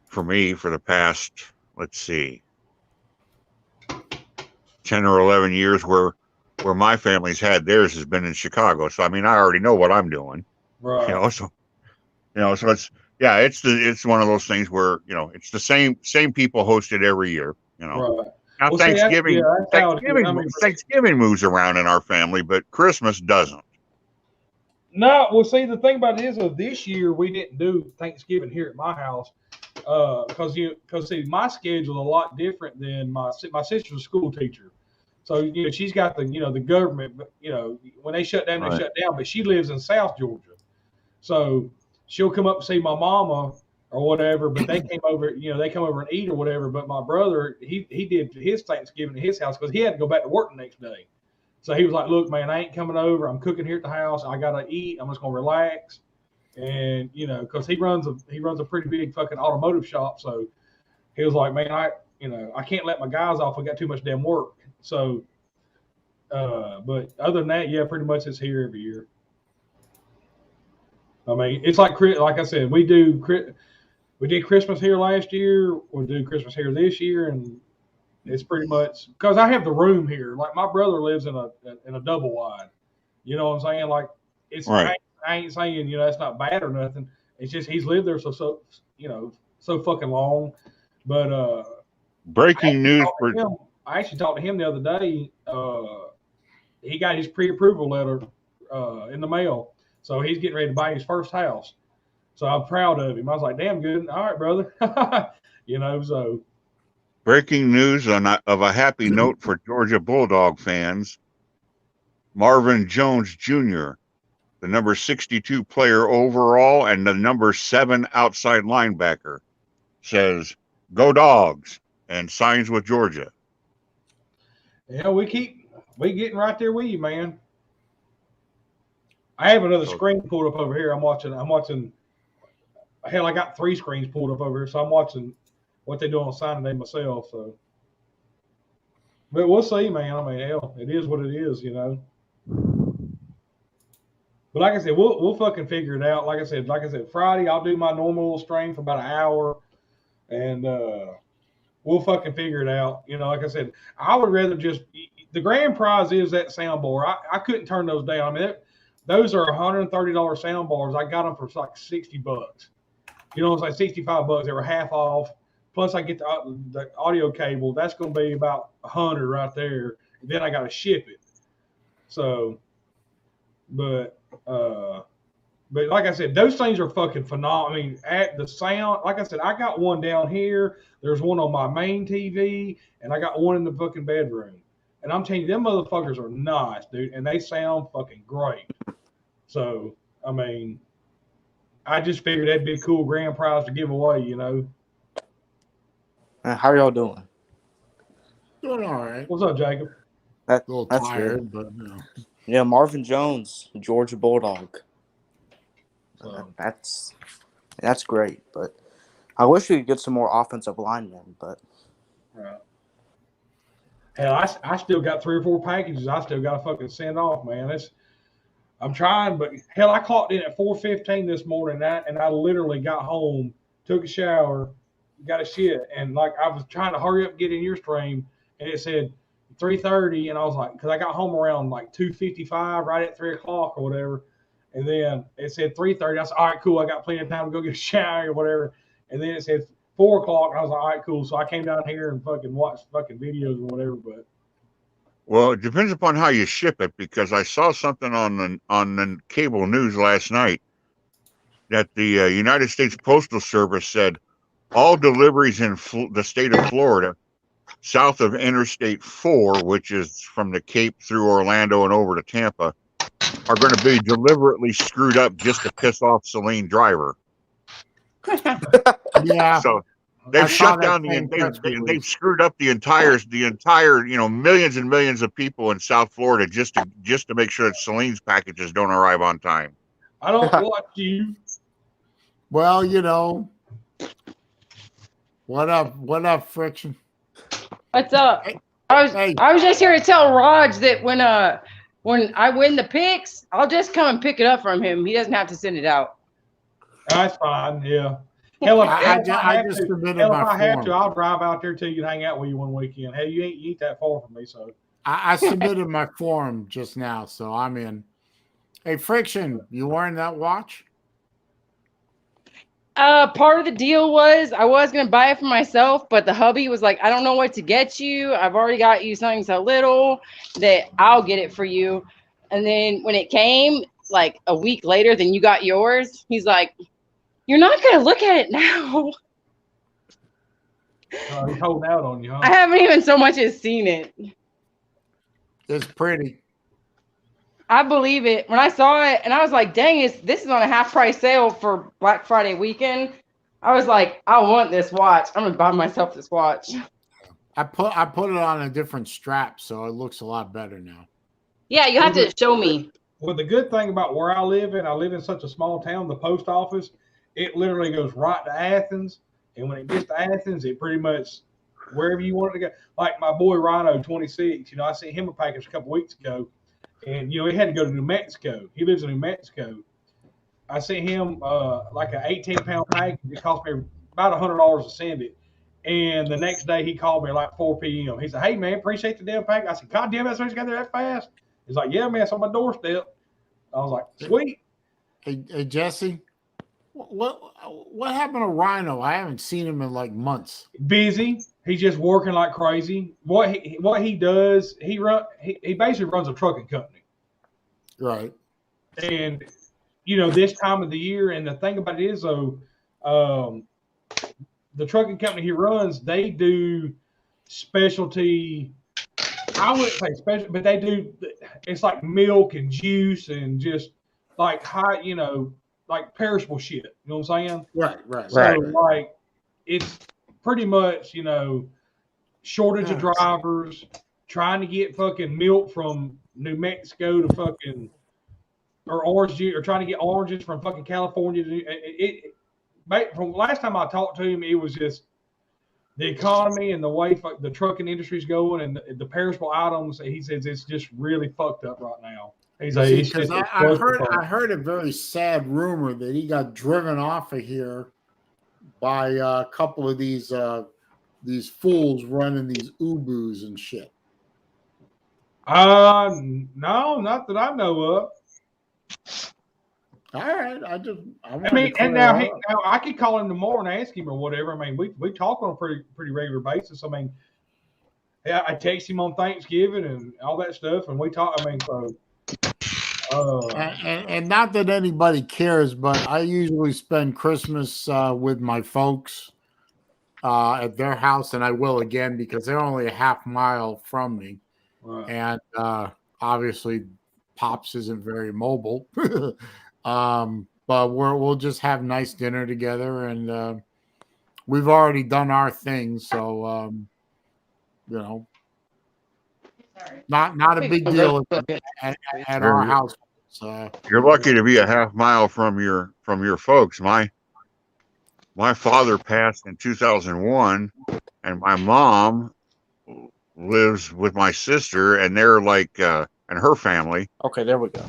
for me, for the past, let's see, 10 or 11 years where my family's had theirs has been in Chicago. So I mean, I already know what I'm doing. Right. So it's one of those things where it's the same people host it every year. Right. Now Well, see, Thanksgiving that's how it is. I mean, Thanksgiving moves around in our family, but Christmas doesn't. no, well, see, the thing about it is, this year we didn't do Thanksgiving here at my house because see, my schedule is a lot different than my sister's a school teacher, so she's got the government, but when they shut down, Right. they shut down. But she lives in South Georgia, so she'll come up and see my mama or whatever. But they came over, they come over and eat or whatever. But my brother, he did his Thanksgiving at his house because he had to go back to work the next day. So he was like, look, man, I ain't coming over. I'm cooking here at the house. I got to eat. I'm just going to relax. And, because he runs a pretty big fucking automotive shop. So he was like, man, I can't let my guys off. I got too much damn work. So, but other than that, yeah, pretty much it's here every year. I mean, it's like I said, we did Christmas here last year. We'll do Christmas here this year. And it's pretty much because I have the room here. Like my brother lives in a double wide. You know what I'm saying? Like it's right. I ain't saying that's not bad or nothing. It's just he's lived there so fucking long. But breaking news for I actually talked to him the other day. He got his pre-approval letter in the mail, so he's getting ready to buy his first house. So I'm proud of him. I was like, damn good. All right, brother. So. Breaking news of a happy note for Georgia Bulldog fans. Marvin Jones Jr., the number 62 player overall and the number 7 outside linebacker, says, "Go Dogs," and signs with Georgia. Yeah, we getting right there with you, man. I have another screen pulled up over here. I'm watching. Hell, I got 3 screens pulled up over here, so I'm watching what they do on signing day myself. So, but we'll see, man. I mean, hell, it is what it is, But like I said, we'll fucking figure it out. Like I said, Friday I'll do my normal little stream for about an hour, and we'll fucking figure it out. Like I said, I would rather just the grand prize is that soundbar. I couldn't turn those down. I mean, those are $130 soundbars. I got them for like $60. It's like $65. They were half off. Plus, I get the audio cable. That's going to be about $100 right there. And then I got to ship it. So, but like I said, those things are fucking phenomenal. I mean, at the sound, like I said, I got one down here. There's one on my main TV, and I got one in the fucking bedroom. And I'm telling you, them motherfuckers are nice, dude, and they sound fucking great. So, I mean, I just figured that'd be a cool grand prize to give away, How y'all doing? Doing all right. What's up, Jacob? A little That's tired, good. but Yeah, Marvin Jones, Georgia Bulldog. So, That's great, but I wish we could get some more offensive linemen. But right. Hell, I still got 3 or 4 packages I still got to fucking send off, man. I'm trying, but hell, I clocked in at 4:15 this morning, and I literally got home, took a shower, got a shit, and like I was trying to hurry up and get in your stream, and it said 3:30, and I was like, because I got home around like 2:55, right at 3 o'clock or whatever, and then it said 3:30. I said, all right, cool, I got plenty of time to go get a shower or whatever, and then it said 4 o'clock, and I was like, all right, cool. So I came down here and fucking watched fucking videos or whatever, but. Well, it depends upon how you ship it, because I saw something on the cable news last night that the United States Postal Service said all deliveries in the state of Florida south of Interstate 4, which is from the Cape through Orlando and over to Tampa, are going to be deliberately screwed up just to piss off SaleenDriver. yeah. So they've shut down they've screwed up the entire millions and millions of people in South Florida just to make sure that Salene's packages don't arrive on time. I don't watch you. Well, what up, Friction? What's up? I was just here to tell Raj that when I win the picks, I'll just come and pick it up from him. He doesn't have to send it out. That's fine, yeah. Hell, if I I just have to, submitted hell, if my I have form. to, I'll drive out there to you and hang out with you one weekend. Hell, you ain't that far from me, so. I submitted my form just now, so I'm in. Hey, Friction, you wearing that watch? Part of the deal was I was gonna buy it for myself, but the hubby was like, I don't know what to get you. I've already got you something so little that I'll get it for you. And then when it came like a week later than you got yours, he's like, you're not gonna look at it now. He's holding out on you, huh? I haven't even so much as seen it. It's pretty. I believe it. When I saw it and I was like, dang, this is on a half price sale for Black Friday weekend. I was like, I want this watch. I'm gonna buy myself this watch. I put it on a different strap, so it looks a lot better now. Yeah, you have to show me. Well, the good thing about where I live in such a small town, the post office, it literally goes right to Athens. And when it gets to Athens, it pretty much wherever you want it to go. Like my boy Rhino, 26, I sent him a package a couple weeks ago. And, he had to go to New Mexico. He lives in New Mexico. I sent him like an 18-pound package. It cost me about $100 to send it. And the next day he called me at like 4 p.m. He said, hey, man, appreciate the damn package. I said, God damn, that's what you got there that fast? He's like, yeah, man, it's on my doorstep. I was like, sweet. Hey Jesse, what happened to Rhino? I haven't seen him in like months. Busy. He's just working like crazy. What he does, he basically runs a trucking company. Right. And this time of the year, and the thing about it is though, the trucking company he runs, they do specialty. I wouldn't say special, but they do. It's like milk and juice and just like high, like perishable shit. You know what I'm saying? Right. So like, it's pretty much shortage of drivers, trying to get fucking milk from New Mexico to fucking or orange juice, or trying to get oranges from fucking California. From last time I talked to him, it was just the economy and the way the trucking industry is going and the perishable items. He says it's just really fucked up right now. He's like, because I heard a very sad rumor that he got driven off of here by a couple of these fools running these Ubus and shit. No, not that I know of. All right, and now I could call him tomorrow and ask him or whatever. I mean, we talk on a pretty regular basis. I mean, yeah, I text him on Thanksgiving and all that stuff, and we talk. I mean, so. And not that anybody cares, but I usually spend Christmas with my folks at their house, and I will again because they're only a half mile from me, right. And obviously, Pops isn't very mobile. But we'll just have nice dinner together, and we've already done our thing, so not a big deal at our house. You're lucky to be a half mile from your folks. My father passed in 2001, and my mom lives with my sister, and they're like and her family. Okay, there we go.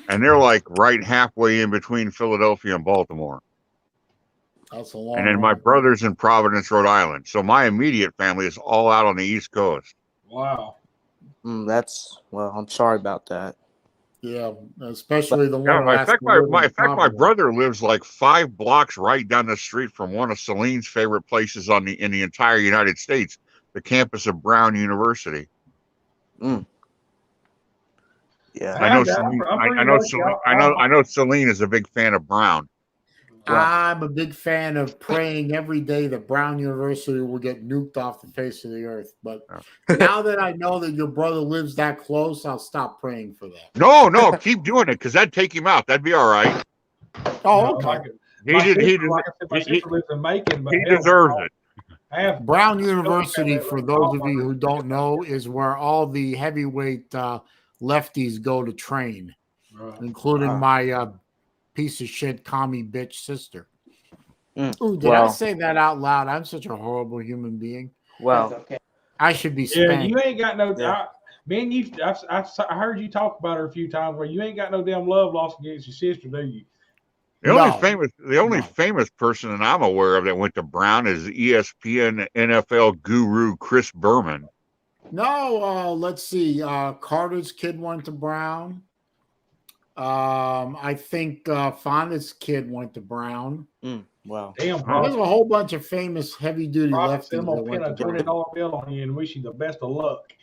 And they're like right halfway in between Philadelphia and Baltimore. That's a long. And then my brother's in Providence, Rhode Island. So my immediate family is all out on the East Coast. Wow. I'm sorry about that. Yeah, especially the one. Yeah, in fact, my brother lives like 5 blocks right down the street from one of Saleen's favorite places in the entire United States, the campus of Brown University. Yeah, I know Saleen is a big fan of Brown. I'm a big fan of praying every day that Brown University will get nuked off the face of the earth. But now that I know that your brother lives that close, I'll stop praying for that. No, keep doing it because that'd take him out. That'd be all right. Oh, okay. He deserves it. Brown University, for those of you who don't know, is where all the heavyweight lefties go to train, including my piece of shit commie bitch sister. Ooh, did I say that out loud? I'm such a horrible human being. Well, I should be spanked. Yeah, you ain't got no. Man, I heard you talk about her a few times where you ain't got no damn love lost against your sister, do you? The only No. famous person that I'm aware of that went to Brown is ESPN NFL guru Chris Berman. No, let's see. Carter's kid went to Brown. I think Fonda's kid went to Brown. Wow. Damn, There's Prophet. a whole bunch of famous heavy duty Prophet said lefties I'm that gonna pin went a to Brown. $20 bill on you and wish you the best of luck.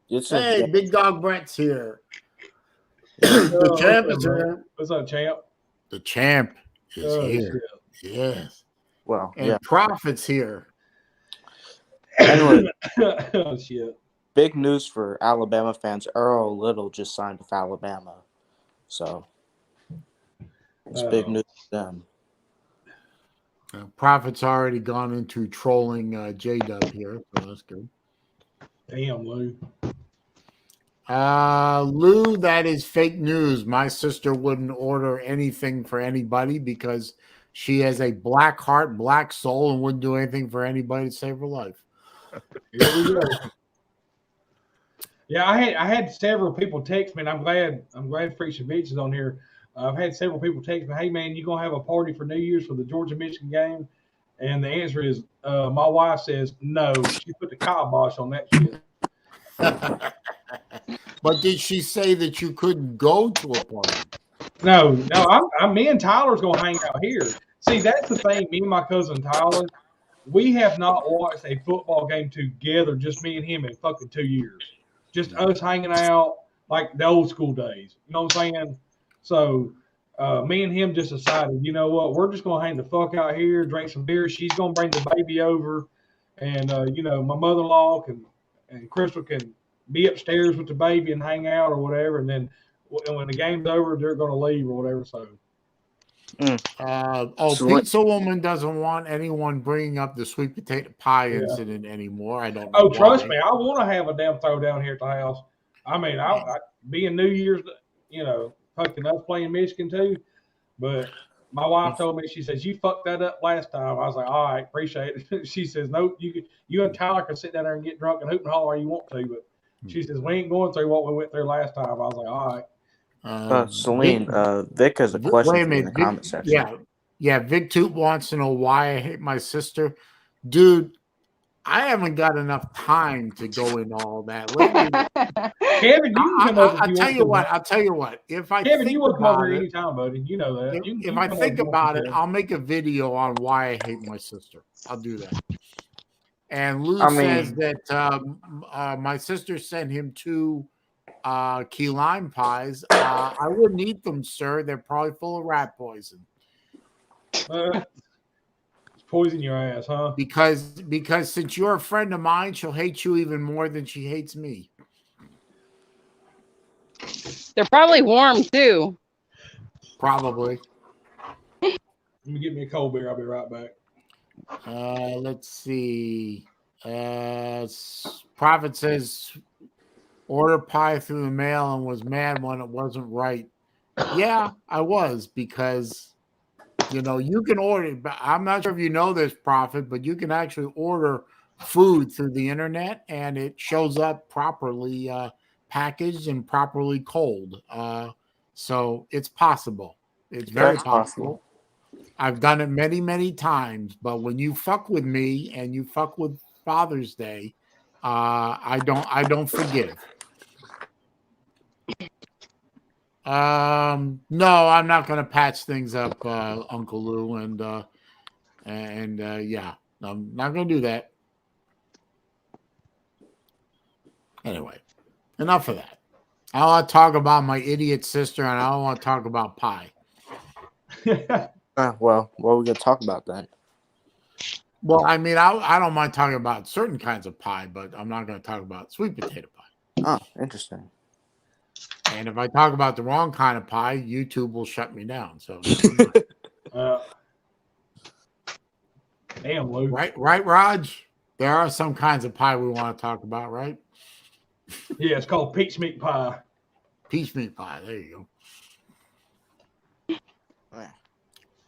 It's Hey, a, Big Dog Brett's here. The champ is here. What's up, champ? The champ is here. Shit. Yes. well, And yeah. Prophet's here. Anyway, Oh, shit. big news for Alabama fans. Earl Little just signed with Alabama. So it's big news for them. Prophet's already gone into trolling J-Dub here, so that's good. Damn, Lou. Lou, that is fake news. My sister wouldn't order anything for anybody because she has a black heart, black soul, and wouldn't do anything for anybody to save her life. Here we go. Yeah, I had several people text me, and I'm glad Freaks and Beach is on here. I've had several people text me, "Hey man, you gonna have a party for New Year's for the Georgia Michigan game?" And the answer is, my wife says no. She put the kibosh on that shit. But did she say that you couldn't go to a party? No, me and Tyler's gonna hang out here. See, that's the thing. Me and my cousin Tyler, we have not watched a football game together, just me and him, in fucking 2 years. Just us hanging out like the old school days. You know what I'm saying? So me and him just decided, you know what, we're just gonna hang the fuck out here, drink some beer. She's gonna bring the baby over, and my mother-in-law and Crystal can be upstairs with the baby and hang out or whatever. And then when the game's over, they're gonna leave or whatever. So. Pizza Woman doesn't want anyone bringing up the sweet potato pie incident anymore. I don't know. Oh, trust me, I want to have a damn throwdown here at the house. I mean, I being New Year's, fucking us playing Michigan too. But my wife told me, she says, "You fucked that up last time." I was like, "All right, appreciate it." She says, "No, you and Tyler can sit down there and get drunk and hoot and holler all you want to, but she says we ain't going through what we went through last time." I was like, "All right." Celine, Vic has a question wait a for you in minute, the comment section. Yeah. Vic Toot wants to know why I hate my sister. Dude, I haven't got enough time to go into all that. Kevin, you can come over. I'll tell you what. If I Kevin, think you want to come over about it, anytime, buddy. You know that. if I think about it, I'll make a video on why I hate my sister. I'll do that. And Lou says that my sister sent him 2 key lime pies. I wouldn't eat them, sir. They're probably full of rat poison. Poison your ass, huh? Because since you're a friend of mine, she'll hate you even more than she hates me. They're probably warm too. Probably. Let me get me a cold beer. I'll be right back. Let's see. Prophet says order pie through the mail and was mad when it wasn't right. Yeah, I was, because you can order. I'm not sure if you know this, Prophet, but you can actually order food through the internet and it shows up properly packaged and properly cold. So it's possible. It's very possible. I've done it many, many times, but when you fuck with me and you fuck with Father's Day, I don't forgive. No, I'm not going to patch things up, Uncle Lou, and yeah, I'm not going to do that. Anyway, enough of that. I want to talk about my idiot sister, and I don't want to talk about pie. Well, what are we going to talk about then? Well, I mean, I don't mind talking about certain kinds of pie, but I'm not going to talk about sweet potato pie. Oh, interesting. And if I talk about the wrong kind of pie, YouTube will shut me down. So, damn, Lou. Right, Raj? There are some kinds of pie we want to talk about, right? Yeah, it's called peach meat pie. Peach meat pie. There you go.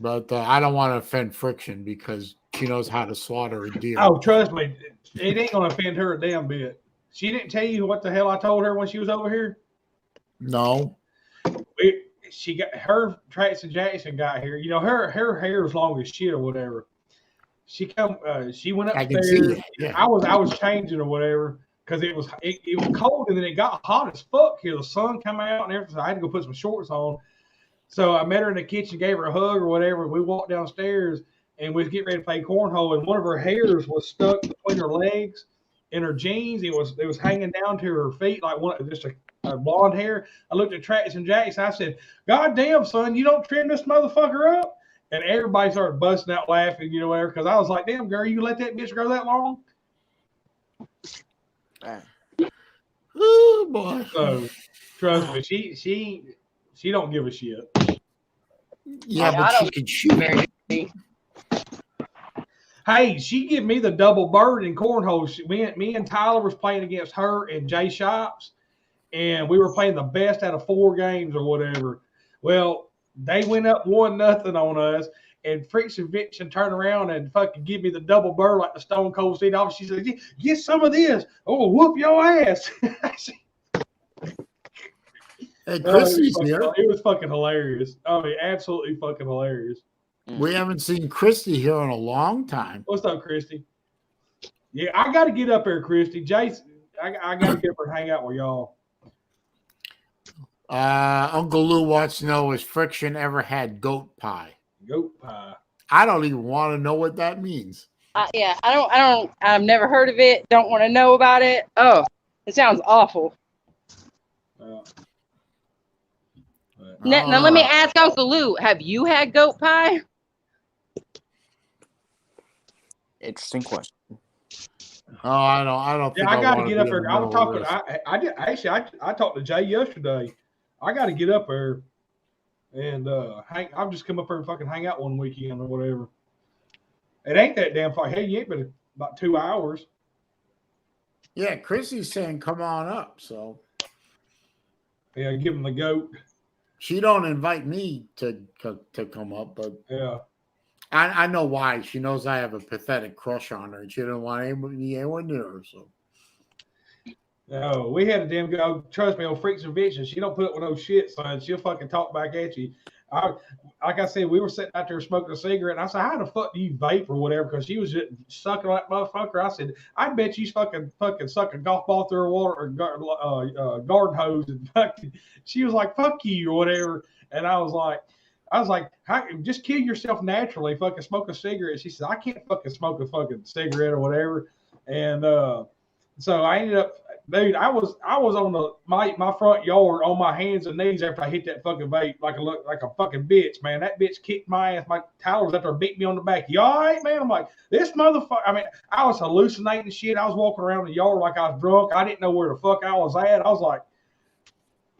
But I don't want to offend Friction because she knows how to slaughter a deer. Oh, trust me, it ain't gonna offend her a damn bit. She didn't tell you what the hell I told her when she was over here. No. she got her Tracy Jackson got here. You know, her hair is long as shit or whatever. She went I can see upstairs. it. Yeah. I was changing or whatever because it was cold and then it got hot as fuck here. The sun came out and everything. So I had to go put some shorts on. So I met her in the kitchen, gave her a hug or whatever. We walked downstairs and we was getting ready to play cornhole, and one of her hairs was stuck between her legs in her jeans. It was hanging down to her feet like just a blonde hair. I looked at Travis and Jackson. I said, "God damn, son, you don't trim this motherfucker up?" And everybody started busting out laughing, you know, whatever. Because I was like, "Damn, girl, you let that bitch grow that long?" Oh boy. So trust me, she don't give a shit. Yeah, but she can shoot. Hey, she give me the double bird in cornhole. Me and Tyler was playing against her and Jay Shops, and we were playing the best out of 4 games or whatever. Well, they went up 1-0 on us, and Friction Vixen turned around and fucking give me the double bird like the Stone Cold Steve Austin. She said, "Get some of this. Oh, whoop your ass." Hey, Christy's here. It was fucking hilarious. I mean, absolutely fucking hilarious. We haven't seen Christy here in a long time. What's up, Christy? Yeah, I got to get up there, Christy. Jason, I got to get up there and hang out with y'all. Uncle Lou wants to know, has Friction ever had goat pie? Goat pie. I don't even want to know what that means. Yeah, I've never heard of it. Don't want to know about it. Oh, it sounds awful. Now let me ask Uncle Lou, have you had goat pie? Interesting question. Oh, I don't. Yeah, think I got to wanna get be up in there. the I was middle of talking. this. I did actually. I talked to Jay yesterday. I got to get up there, and I'll just come up there and fucking hang out one weekend or whatever. It ain't that damn far. Hey, you ain't been about 2 hours. Yeah, Chrissy's saying come on up. So Yeah, give him the goat. she don't invite me to come up, but Yeah. I know why. She knows I have a pathetic crush on her, and she didn't want anyone near her. So No, we had a damn go. Trust me, on Freaks and Vixen, she don't put up with no shit, son. She'll fucking talk back at you. Like I said, we were sitting out there smoking a cigarette, and I said, "How the fuck do you vape or whatever?" Because she was just sucking like motherfucker. I said, "I bet you fucking suck a golf ball through her water or garden hose." And fucking, she was like, "Fuck you" or whatever. And I was like, just kill yourself naturally. Fucking smoke a cigarette. She said, "I can't fucking smoke a fucking cigarette or whatever." And so I ended up, dude, I was on my front yard on my hands and knees after I hit that fucking vape like a fucking bitch, man. That bitch kicked my ass. My Tyler was out there beat me on the back. You all right, man? I'm like, this motherfucker. I mean, I was hallucinating shit. I was walking around the yard like I was drunk. I didn't know where the fuck I was at. I was like,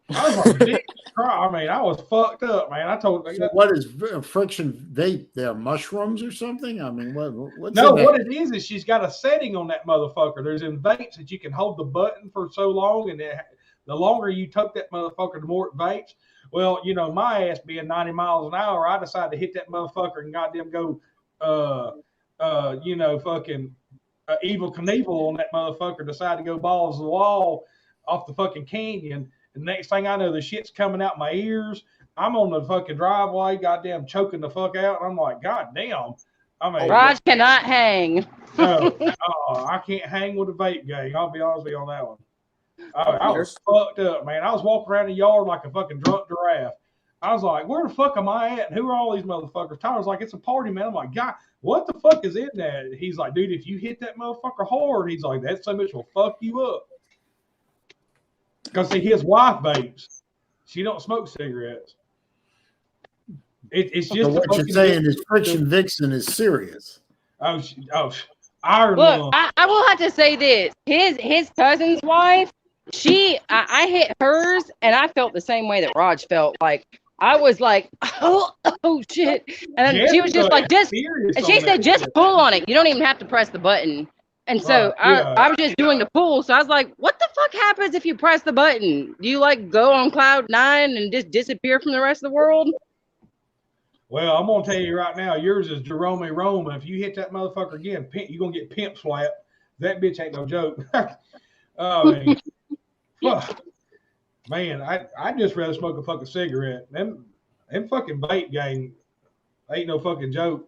Jesus Christ. I mean, I was fucked up, man. I told so what is Friction vape? They're mushrooms or something? I mean, what's no, in that? what it is she's got a setting on that motherfucker. There's in vapes that you can hold the button for so long, and the longer you toke that motherfucker, the more it vapes. Well, you know, my ass being 90 miles an hour, I decided to hit that motherfucker and goddamn go, fucking Evil Knievel on that motherfucker. Decided to go balls to the wall off the fucking canyon. And next thing I know, the shit's coming out my ears. I'm on the fucking driveway, goddamn choking the fuck out. And I'm like, goddamn. I mean, Raj cannot hang. No, I can't hang with a vape gang. I'll be honest with you on that one. I was fucked up, man. I was walking around the yard like a fucking drunk giraffe. I was like, where the fuck am I at? And who are all these motherfuckers? Tyler's like, it's a party, man. I'm like, God, what the fuck is in that? He's like, dude, if you hit that motherfucker hard, he's like, that so much will fuck you up. Because see, his wife vapes. She don't smoke cigarettes. It's just So what you're saying is Friction Vixen is serious. Iron Look, Lung. I will have to say this. His cousin's wife, I hit hers, and I felt the same way that Raj felt. Like, I was like, oh shit. And then she was just like, and she said, just pull on it. You don't even have to press the button. And so I was just doing the pull. So I was like, what the fuck happens if you press the button? Do you like go on cloud 9 and just disappear from the rest of the world? Well, I'm gonna tell you right now, yours is Jerome Roma. If you hit that motherfucker again, you're gonna get pimp slapped. That bitch ain't no joke. Man, I'd just rather smoke a fucking cigarette. Them fucking vape gang ain't no fucking joke.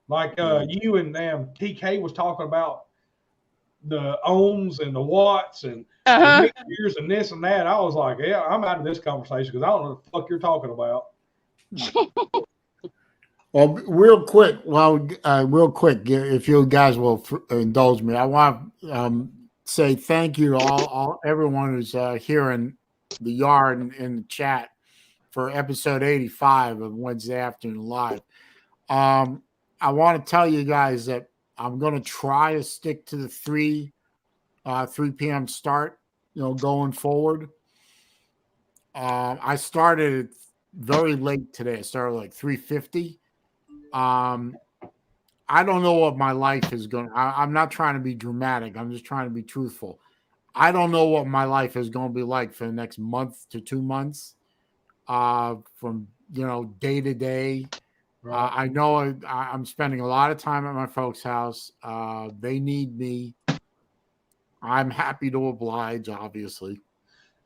Like you and damn TK was talking about the ohms and the watts and the mixtures and this and that. I was like, yeah, I'm out of this conversation because I don't know what the fuck you're talking about. Well, real quick, if you guys will indulge me, I want to say thank you to everyone who's here in the yard and in the chat for episode 85 of Wednesday Afternoon Live. I want to tell you guys that I'm going to try to stick to the 3 p.m. start, going forward. I started very late today. I started like 3:50. I don't know what my life is going to, I'm not trying to be dramatic. I'm just trying to be truthful. I don't know what my life is going to be like for the next month to 2 months, from, day to day. Right. I know I'm spending a lot of time at my folks' house. They need me. I'm happy to oblige, obviously.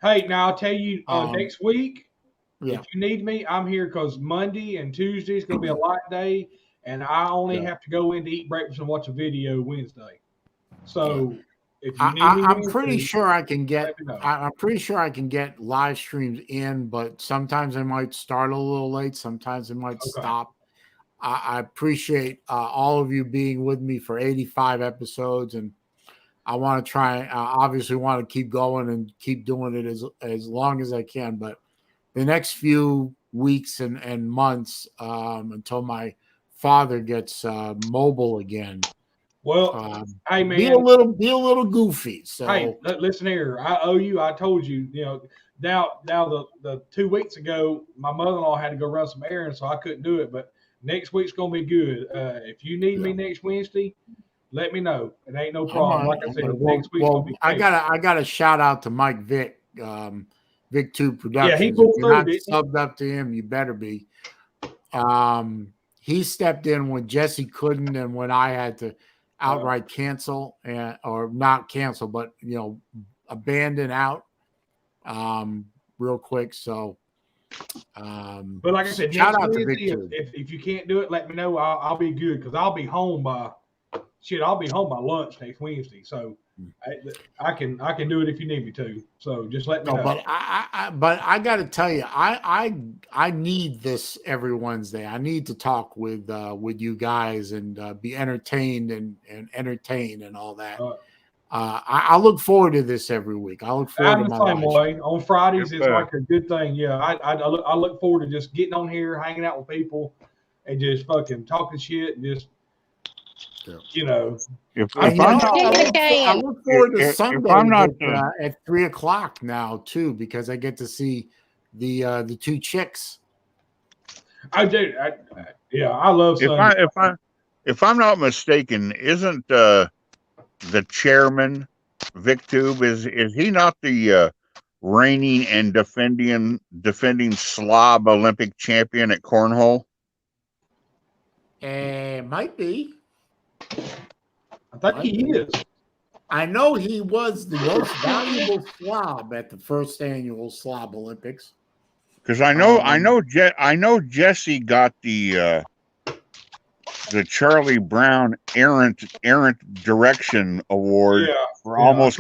Hey, now I'll tell you, next week, yeah. if you need me, I'm here because Monday and Tuesday is going to be a light day, and I only have to go in to eat breakfast and watch a video Wednesday. So if you need me, I'm pretty sure I can get. I'm pretty sure I can get live streams in, but sometimes I might start a little late. Sometimes I might stop. I appreciate all of you being with me for 85 episodes, and I want to try. Obviously, want to keep going and keep doing it as long as I can. But the next few weeks and months, until my father gets mobile again. Well, hey man, be a little goofy. So hey, listen here. I owe you. I told you. Now the 2 weeks ago, my mother-in-law had to go run some errands, so I couldn't do it. But next week's gonna be good. If you need me next Wednesday, let me know. It ain't no problem. Like I said, next week's gonna be I got a shout out to Mike Vick, Vic 2 Productions. Yeah, he pulled through. If you're not subbed up to him, you better be. He stepped in when Jesse couldn't, and when I had to outright cancel, or not cancel, but abandon out real quick. So, but like I said, shout next out Wednesday, to Vic if you can't do it, let me know. I'll be good because I'll be home by lunch next Wednesday. So I can do it if you need me to. So just let me know. But I got to tell you, I need this every Wednesday. I need to talk with you guys and be entertained and entertain and all that. I look forward to this every week. I look forward to my same way. On Fridays, it's like a good thing. Yeah, I look forward to just getting on here, hanging out with people, and just fucking talking shit and just. I look forward to Sunday at 3:00 now too, because I get to see the 2 chicks. I do. I love Sunday. If I'm not mistaken, isn't the chairman VicTube is he not the reigning and defending Slob Olympic champion at cornhole? Might be. I think he is. I know he was the most valuable slob at the first annual Slob Olympics. Because I know Jesse got the Charlie Brown errant direction award for almost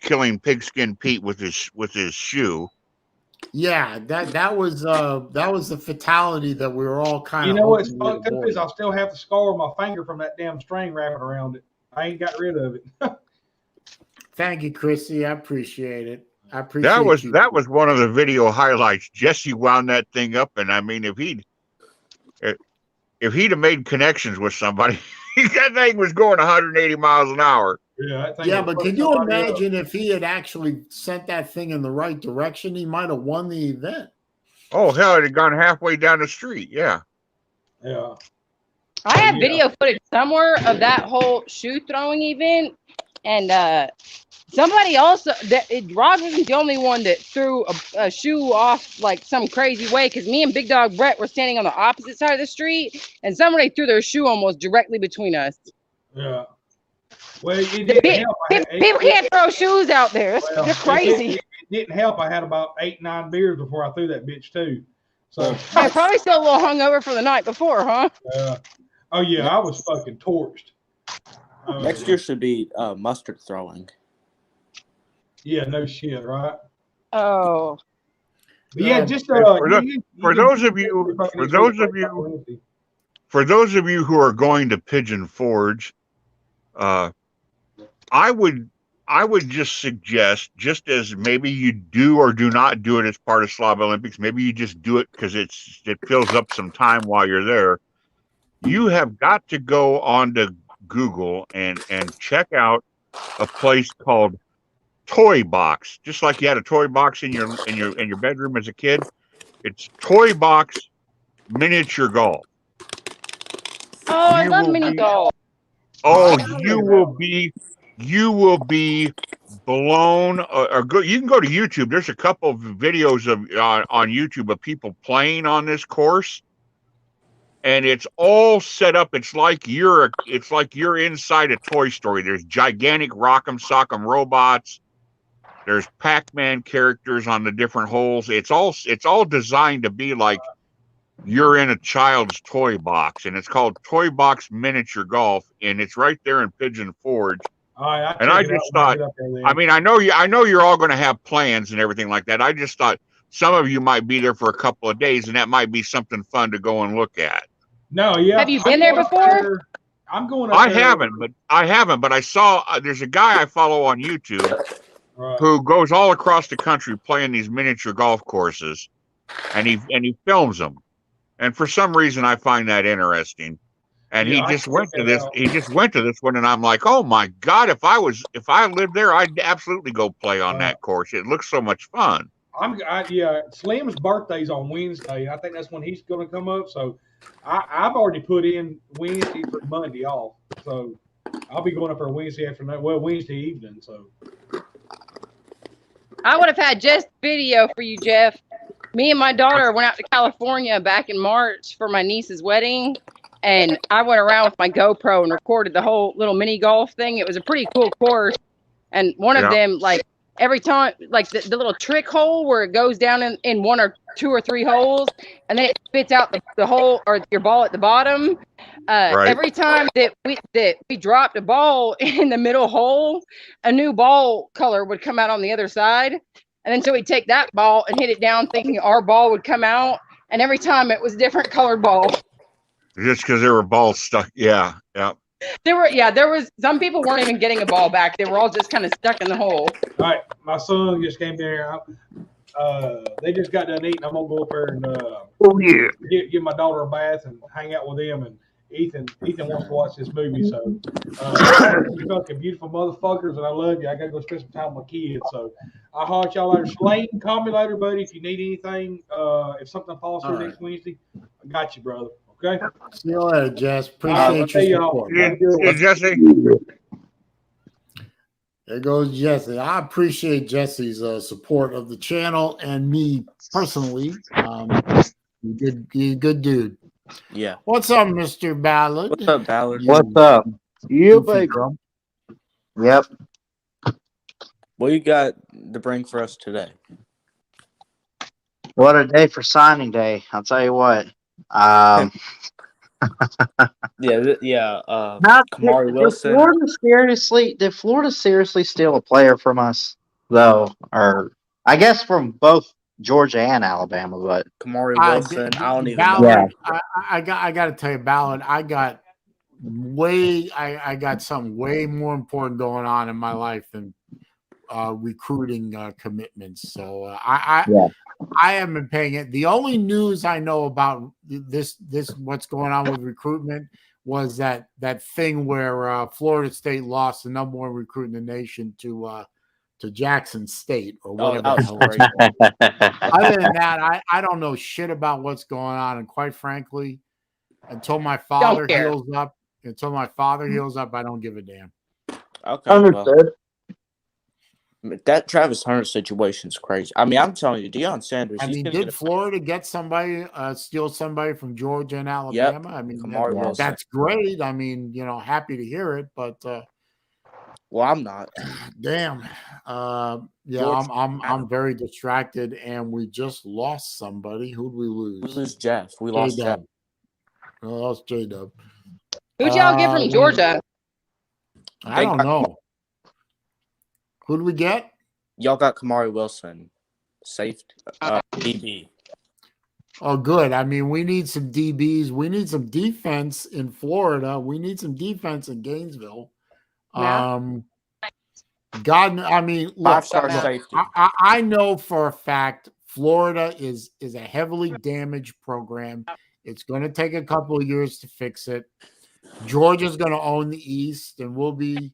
killing Pigskin Pete with his shoe. Yeah, that was the fatality that we were all kind of. What's fucked up is I still have the scar on my finger from that damn string wrapping around it. I ain't got rid of it. Thank you, Chrissy. I appreciate it. That was one of the video highlights. Jesse wound that thing up, and I mean, if he'd have made connections with somebody, that thing was going 180 miles an hour. Yeah, but can you imagine if he had actually sent that thing in the right direction? He might have won the event. Oh, hell, it had gone halfway down the street. Yeah. Yeah. I have video footage somewhere of that whole shoe throwing event. And somebody else, Rod wasn't the only one that threw a shoe off like some crazy way, because me and Big Dog Brett were standing on the opposite side of the street, and somebody threw their shoe almost directly between us. Yeah. Well, people can't throw shoes out there. They're crazy. didn't help. I had about 8-9 beers before I threw that bitch too. So Yeah, probably still a little hungover for the night before, huh? oh yeah, I was fucking torched. Next year should be mustard throwing. Yeah, no shit, right? Oh, But yeah, just for those of you who are going to Pigeon Forge, I would just suggest, just as maybe you do or do not do it as part of Slav Olympics, maybe you just do it because it fills up some time while you're there. You have got to go onto Google and check out a place called Toy Box, just like you had a toy box in your bedroom as a kid. It's Toy Box Miniature Golf. oh, I love mini golf. Oh, you will be blown. You can go to YouTube. There's a couple of videos on YouTube of people playing on this course, and it's all set up. It's like you're inside a Toy Story. There's gigantic Rock'em Sock'em robots. There's Pac-Man characters on the different holes. It's all designed to be like you're in a child's toy box, and it's called Toy Box Miniature Golf, and it's right there in Pigeon Forge. All right, and I just thought, I mean, I know you're all going to have plans and everything like that. I just thought some of you might be there for a couple of days, and that might be something fun to go and look at. No, yeah. Have you been there before? I'm going. I haven't, but I saw there's a guy I follow on YouTube who goes all across the country playing these miniature golf courses, and he films them. And for some reason, I find that interesting. And he just went to this. He just went to this one, and I'm like, oh my god! If I lived there, I'd absolutely go play on that course. It looks so much fun. Slim's birthday's on Wednesday. I think that's when he's going to come up. So I've already put in Wednesday for Monday off. So I'll be going up for Wednesday afternoon. Well, Wednesday evening. So I would have had just video for you, Jeff. Me and my daughter went out to California back in March for my niece's wedding, and I went around with my GoPro and recorded the whole little mini golf thing. It was a pretty cool course, and one of them, like every time, like the little trick hole where it goes down in one or two or three holes, and then it spits out the hole or your ball at the bottom. Every time that we dropped a ball in the middle hole, a new ball color would come out on the other side. And then so we'd take that ball and hit it down thinking our ball would come out. And every time it was a different colored ball. Just because there were balls stuck. Yeah. There was some people weren't even getting a ball back. They were all just kind of stuck in the hole. All right. My son just came there. They just got done eating. I'm going to go up there and give my daughter a bath and hang out with them. And Ethan wants to watch this movie. So you fucking beautiful motherfuckers, and I love you. I got to go spend some time with my kids. So I'll holler at y'all later. Slane, call me later, buddy, if you need anything. If something falls through next Wednesday, I got you, brother. Okay? See you later, Jess. Appreciate your support. Yeah, Jesse. There goes Jesse. I appreciate Jesse's support of the channel and me personally. You're a good dude. Yeah. What's up, Mr. Ballard? What's up, Ballard? What's up? You baby. Yep. What you got to bring for us today? What a day for signing day. I'll tell you what. Yeah. Kamari Wilson. Did Florida seriously steal a player from us, though? Or I guess from both Georgia and Alabama, but Kamari Wilson, I don't even Ballard, know. I got to tell you, Ballard, I got something way more important going on in my life than recruiting commitments. So I haven't been paying it. The only news I know about this what's going on with recruitment was that thing where Florida State lost the number one recruit in the nation to Jackson State or whatever. Other than that, I don't know shit about what's going on, and quite frankly, until my father heals up, I don't give a damn. Okay, understood. That Travis Hunter situation's crazy. I mean, I'm telling you, Deion Sanders. I mean, did Florida get somebody, steal somebody from Georgia and Alabama? Yep. I mean, that's great. I mean, happy to hear it, but well, I'm not. Damn. Yeah, George, I'm very distracted, and we just lost somebody. Who'd we we lose? lose Jeff. We J lost Jeff. Dub. We lost J Dub. Who'd y'all get from Georgia? I don't know. Who'd we get? Y'all got Kamari Wilson, safety, DB. Oh, good. I mean, we need some DBs. We need some defense in Florida. We need some defense in Gainesville. Yeah. God, I mean, look, 5-star safety. I know for a fact Florida is a heavily damaged program. It's going to take a couple of years to fix it. Georgia's going to own the East, and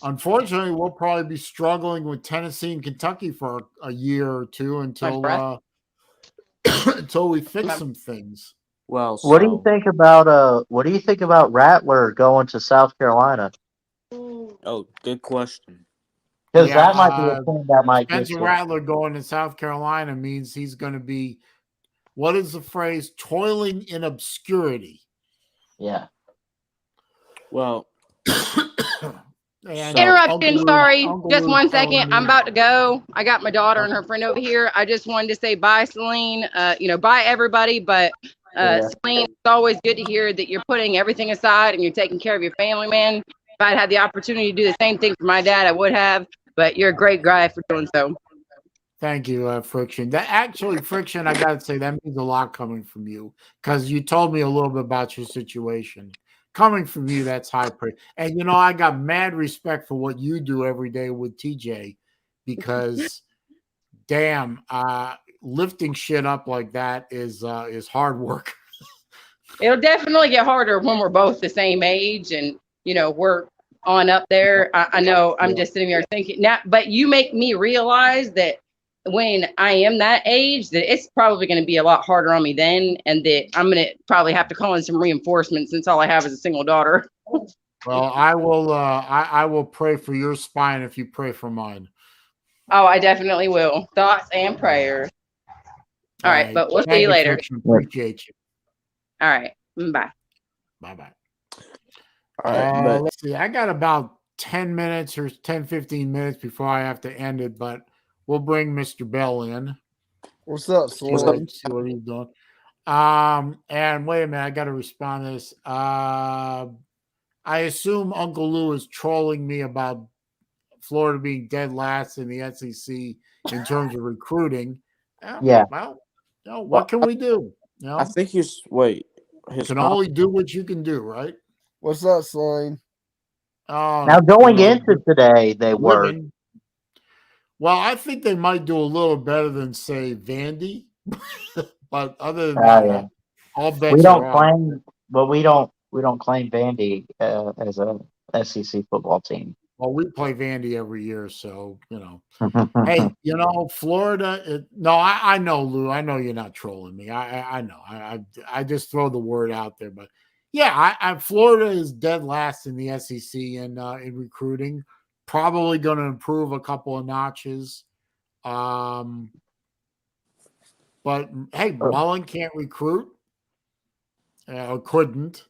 unfortunately, we'll probably be struggling with Tennessee and Kentucky for a year or two until we fix some things. Well, What do you think about Rattler going to South Carolina? Oh, good question. Because that might be a thing that might get Spencer you. Rattler going to South Carolina means he's going to be, what is the phrase? Toiling in obscurity. Yeah. Well, Interruption. Sorry. Just 1 second. I'm me- about to go. I got my daughter and her friend over here. I just wanted to say bye, Saleen. Bye, everybody. But Saleen, it's always good to hear that you're putting everything aside and you're taking care of your family, man. If I'd had the opportunity to do the same thing for my dad, I would have. But you're a great guy for doing so. Thank you, Friction. Friction, I got to say, that means a lot coming from you because you told me a little bit about your situation. Coming from you, that's high praise. And, I got mad respect for what you do every day with TJ because, damn, lifting shit up like that is hard work. It'll definitely get harder when we're both the same age and, we're on up there. I know I'm just sitting there thinking now, but you make me realize that when I am that age, that it's probably going to be a lot harder on me then, and that I'm going to probably have to call in some reinforcements since all I have is a single daughter. Well, I will pray for your spine if you pray for mine. Oh, I definitely will. Thoughts and prayers. All right, but we'll see you later. Friction. Appreciate you. All right, bye. Bye-bye. all right, Let's see. I got about 10 minutes or 10, 15 minutes before I have to end it, but we'll bring Mr. Bell in. What's up, Sloan? See what he's doing. And wait a minute, I got to respond to this. I assume Uncle Lou is trolling me about Florida being dead last in the SEC in terms of recruiting. Yeah. Well, what can we do? I think you can only do what you can do, right? What's up, Sloan? Now going into today, they were. Well, I think they might do a little better than say Vandy, but other than that, all bets we don't are claim, but we don't claim Vandy as a SEC football team. Well, we play Vandy every year, so Hey, Florida. I know, Lou. I know you're not trolling me. I know. I just throw the word out there, but yeah, Florida is dead last in the SEC in recruiting. Probably going to improve a couple of notches. But hey, Mullen can't recruit or couldn't.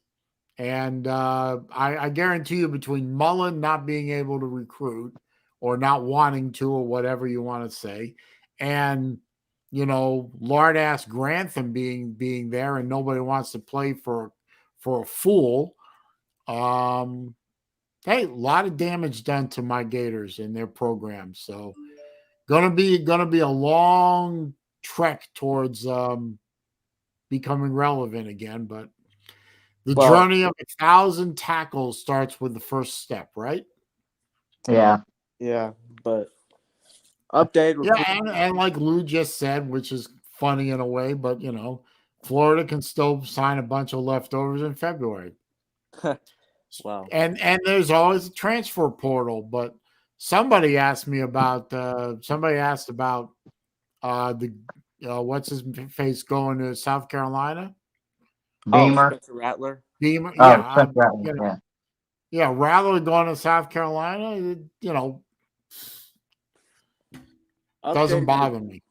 And I guarantee you between Mullen not being able to recruit or not wanting to or whatever you want to say, and, lard-ass Grantham being there and nobody wants to play for a fool, hey, a lot of damage done to my Gators and their program. So gonna be a long trek towards becoming relevant again, but the journey of 1,000 tackles starts with the first step, right? Yeah. Yeah, but update. Yeah, and like Lou just said, which is funny in a way, but Florida can still sign a bunch of leftovers in February. Wow. And there's always a transfer portal, but somebody asked about the what's his face going to South Carolina? Beamer. Spencer Rattler. Beamer. Yeah, Rattler going to South Carolina, doesn't bother me.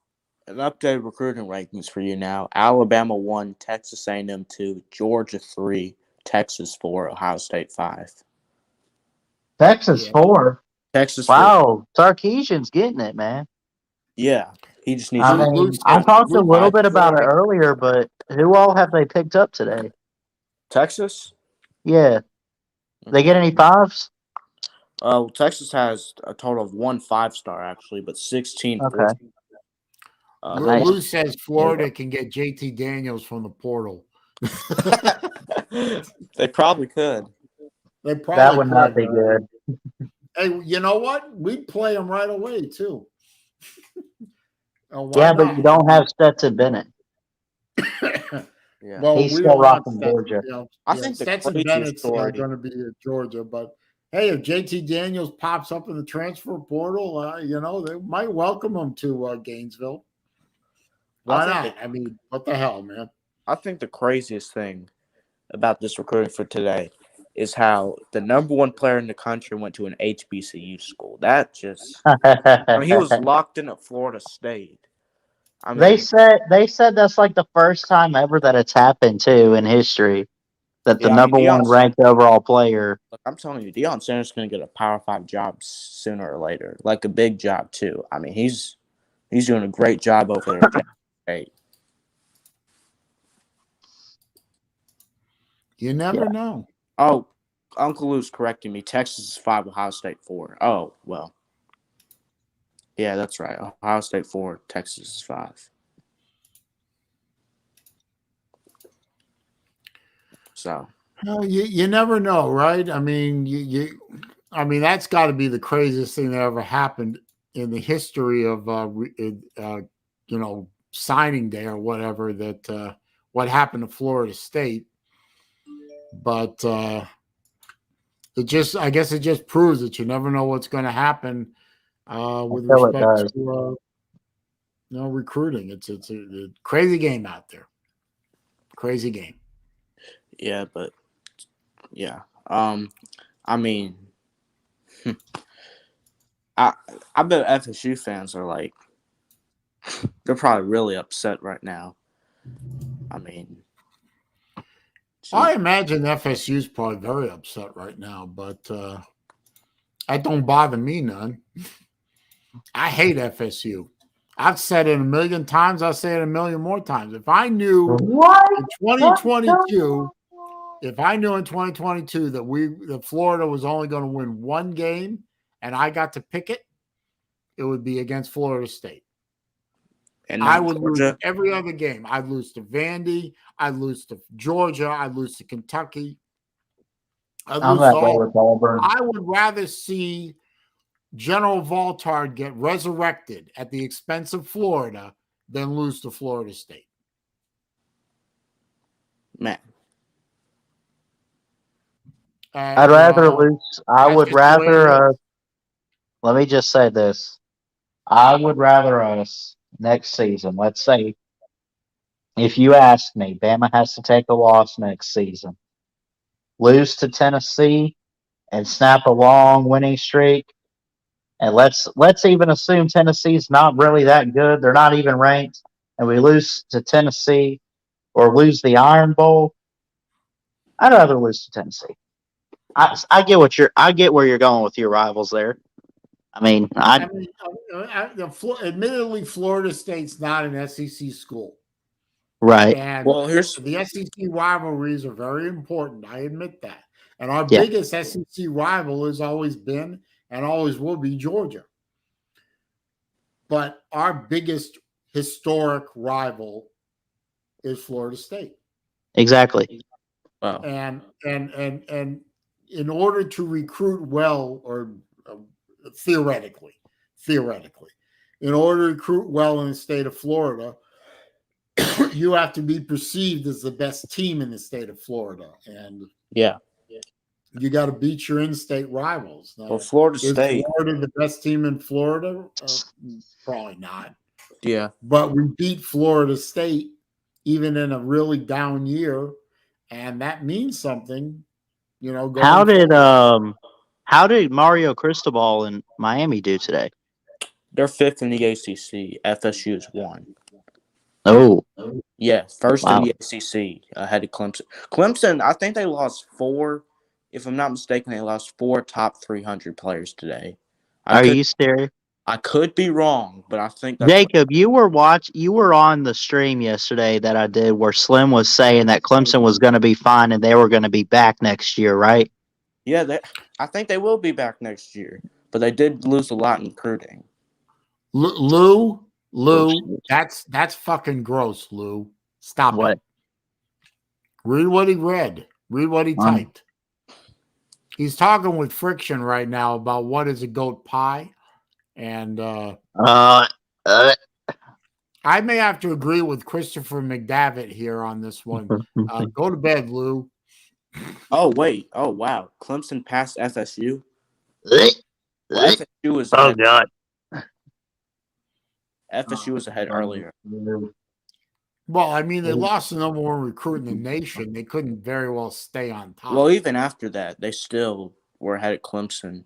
An updated recruiting rankings for you now. Alabama 1, Texas A&M 2, Georgia 3, Texas 4, Ohio State 5. Texas 4. Texas. Wow, Sarkeesian's getting it, man. Yeah, he just needs I to. Lou mean, I says- talked a Lou little says bit about it Florida. earlier, but who all have they picked up today? Texas. Yeah. They get any fives? Texas has a total of 1 5-star actually, but 16 Okay. 4. Nice. Lou says Florida can get JT Daniels from the portal. They probably could. They probably That would not could. be good. Hey, you know what? We'd play them right away too. Why Yeah, but not? you don't have Stetson Bennett. Yeah. Well, He's we still don't want rocking Stetson. Georgia. I think the Stetson craziest Bennett's story. going to be at Georgia, but hey, if JT Daniels pops up in the transfer portal, they might welcome him to Gainesville. Why not? I mean, what the hell, man? I think the craziest thing about this recruiting for today is how the number 1 player in the country went to an HBCU school. That just, I mean, he was locked in at Florida State. I mean, They said that's like the first time ever that it's happened too in history that the Yeah, I mean, number 1 ranked overall player. look, I'm telling you, Deion Sanders is going to get a Power 5 job sooner or later, like a big job too. I mean, he's doing a great job over there at Jackson State. You never know. Oh, Uncle Lou's correcting me. Texas is 5, Ohio State 4. Oh, well. Yeah, that's right. Ohio State 4, Texas is 5. So, Well, you never know, right? I mean, I mean, that's got to be the craziest thing that ever happened in the history of signing day or whatever. That what happened to Florida State, but I guess it just proves that you never know what's going to happen with Until it respect does. to recruiting. It's a crazy game out there. Crazy game. yeah, but yeah. I mean, I bet FSU fans are like, they're probably really upset right now. I mean, I imagine FSU is probably very upset right now, but that don't bother me none. I hate FSU. I've said it a million times. I'll say it a million more times. If I knew in 2022, that Florida was only going to win 1 game and I got to pick it, it would be against Florida State. and I would Georgia. lose every other game. I'd lose to Vandy. I'd lose to Georgia. I'd lose to Kentucky. I'd I'm lose that to way all. with Auburn. I would rather see General Valtard get resurrected at the expense of Florida than lose to Florida State. Man, I'd rather lose. I that's would just the way it rather. is. Let me just say this. I would rather us next season. Let's say, if you ask me, Bama has to take a loss next season, lose to Tennessee, and snap a long winning streak. And let's even assume Tennessee's not really that good. They're not even ranked, and we lose to Tennessee or lose the Iron Bowl. I'd rather lose to Tennessee. I get where you're going with your rivals there. I mean, admittedly, Florida State's not an SEC school. Right. And well, here's the SEC rivalries are very important. I admit that. And our Yeah. biggest SEC rival has always been and always will be Georgia. But our biggest historic rival is Florida State. Exactly. wow. And in order to recruit well, or theoretically, in order to recruit well in the state of Florida, you have to be perceived as the best team in the state of Florida, and Yeah. you got to beat your in-state rivals. Now, Well, Florida is State. Florida the best team in Florida? Probably not. Yeah. But we beat Florida State even in a really down year, and that means something. How going forward. how did Mario Cristobal in Miami do today? They're 5th in the ACC. FSU is 1. Oh, Yeah, first wow. in the ACC ahead of Clemson. Clemson, I think they lost 4. If I'm not mistaken, they lost 4 top 300 players today. Are you serious? I could be wrong, but I think that's Jacob, you were on the stream yesterday that I did where Slim was saying that Clemson was going to be fine and they were going to be back next year, right? Yeah, I think they will be back next year, but they did lose a lot in recruiting. Lou, that's fucking gross, Lou. Stop What? it. Read what he read. Read what he typed. He's talking with Friction right now about what is a goat pie. And I may have to agree with Christopher McDavitt here on this one. Go to bed, Lou. Oh, wait. Oh, wow. Clemson passed FSU? Well, FSU was ahead. Oh, God. FSU was ahead earlier. Well, I mean, they lost the number one recruit in the nation. They couldn't very well stay on top. Well, even after that, they still were ahead of Clemson.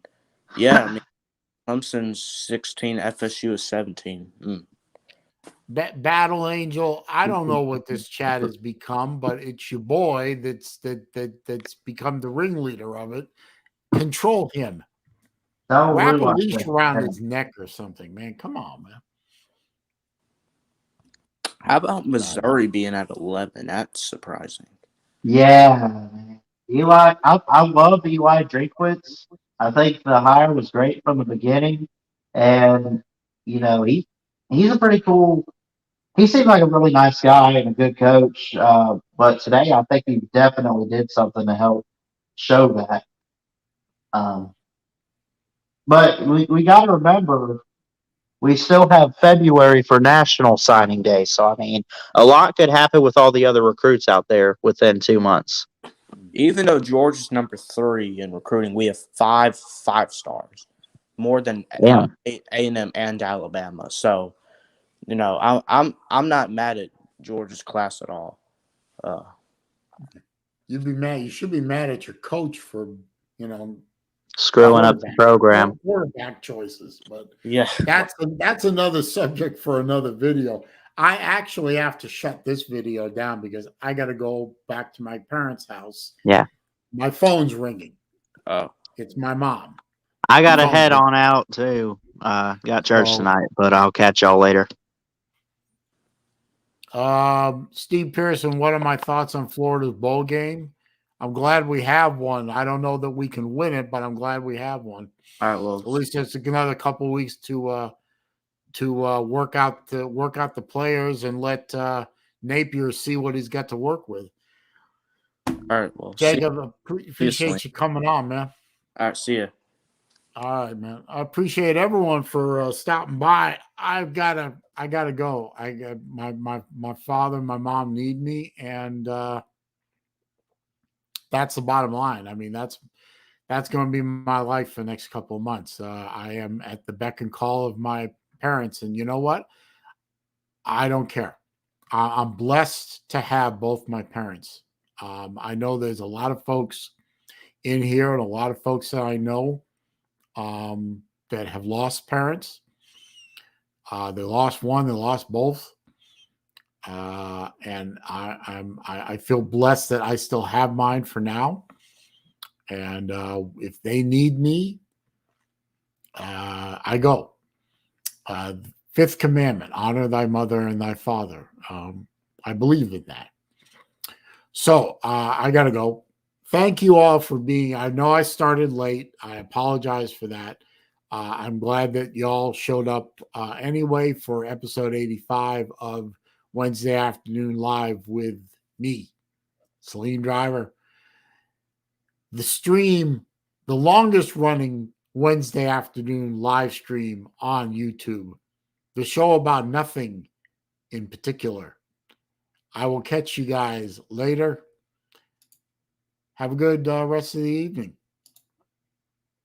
Yeah, I mean, Clemson's 16, FSU is 17. Battle Angel, I don't know what this chat has become, but it's your boy that's become the ringleader of it. Control him. Wrap a leash around his neck or something, man. Come on, man. How about Missouri being at 11? That's surprising. Yeah, man. Eli, I love Eli Drinkwitz. I think the hire was great from the beginning, and he's a pretty cool. He seemed like a really nice guy and a good coach. But today, I think he definitely did something to help show that. But we got to remember, we still have February for National Signing Day. So, I mean, a lot could happen with all the other recruits out there within 2 months. Even though Georgia's number 3 in recruiting, we have 5 stars, more than A&M and Alabama. So, I'm not mad at Georgia's class at all. You'd be mad. You should be mad at your coach for screwing up the program. Quarterback choices, but yeah, that's another subject for another video. I actually have to shut this video down because I got to go back to my parents' house. Yeah, my phone's ringing. Oh, it's my mom. I got to head on out too. Got church tonight, but I'll catch y'all later. Steve Pearson, what are my thoughts on Florida's bowl game? I'm glad we have one. I don't know that we can win it, but I'm glad we have one. All right, well, at least it's another couple of weeks to work out the players and let Napier see what he's got to work with. All right, well, Jacob, appreciate you coming on, man. All right, see ya. All right, man. I appreciate everyone for stopping by. I gotta go. I got my father and my mom need me, and that's the bottom line. I mean, that's going to be my life for the next couple of months. I am at the beck and call of my parents, and you know what? I don't care. I'm blessed to have both my parents. I know there's a lot of folks in here and a lot of folks that I know that have lost parents. They lost one, they lost both. And I feel blessed that I still have mine for now. And if they need me, I go. Fifth commandment, honor thy mother and thy father. I believe in that. So I got to go. Thank you all for being. I know I started late. I apologize for that. I'm glad that y'all showed up anyway for episode 85 of Wednesday Afternoon Live with me, SaleenDriver. The stream, the longest running Wednesday afternoon live stream on YouTube. The show about nothing in particular. I will catch you guys later. Have a good rest of the evening.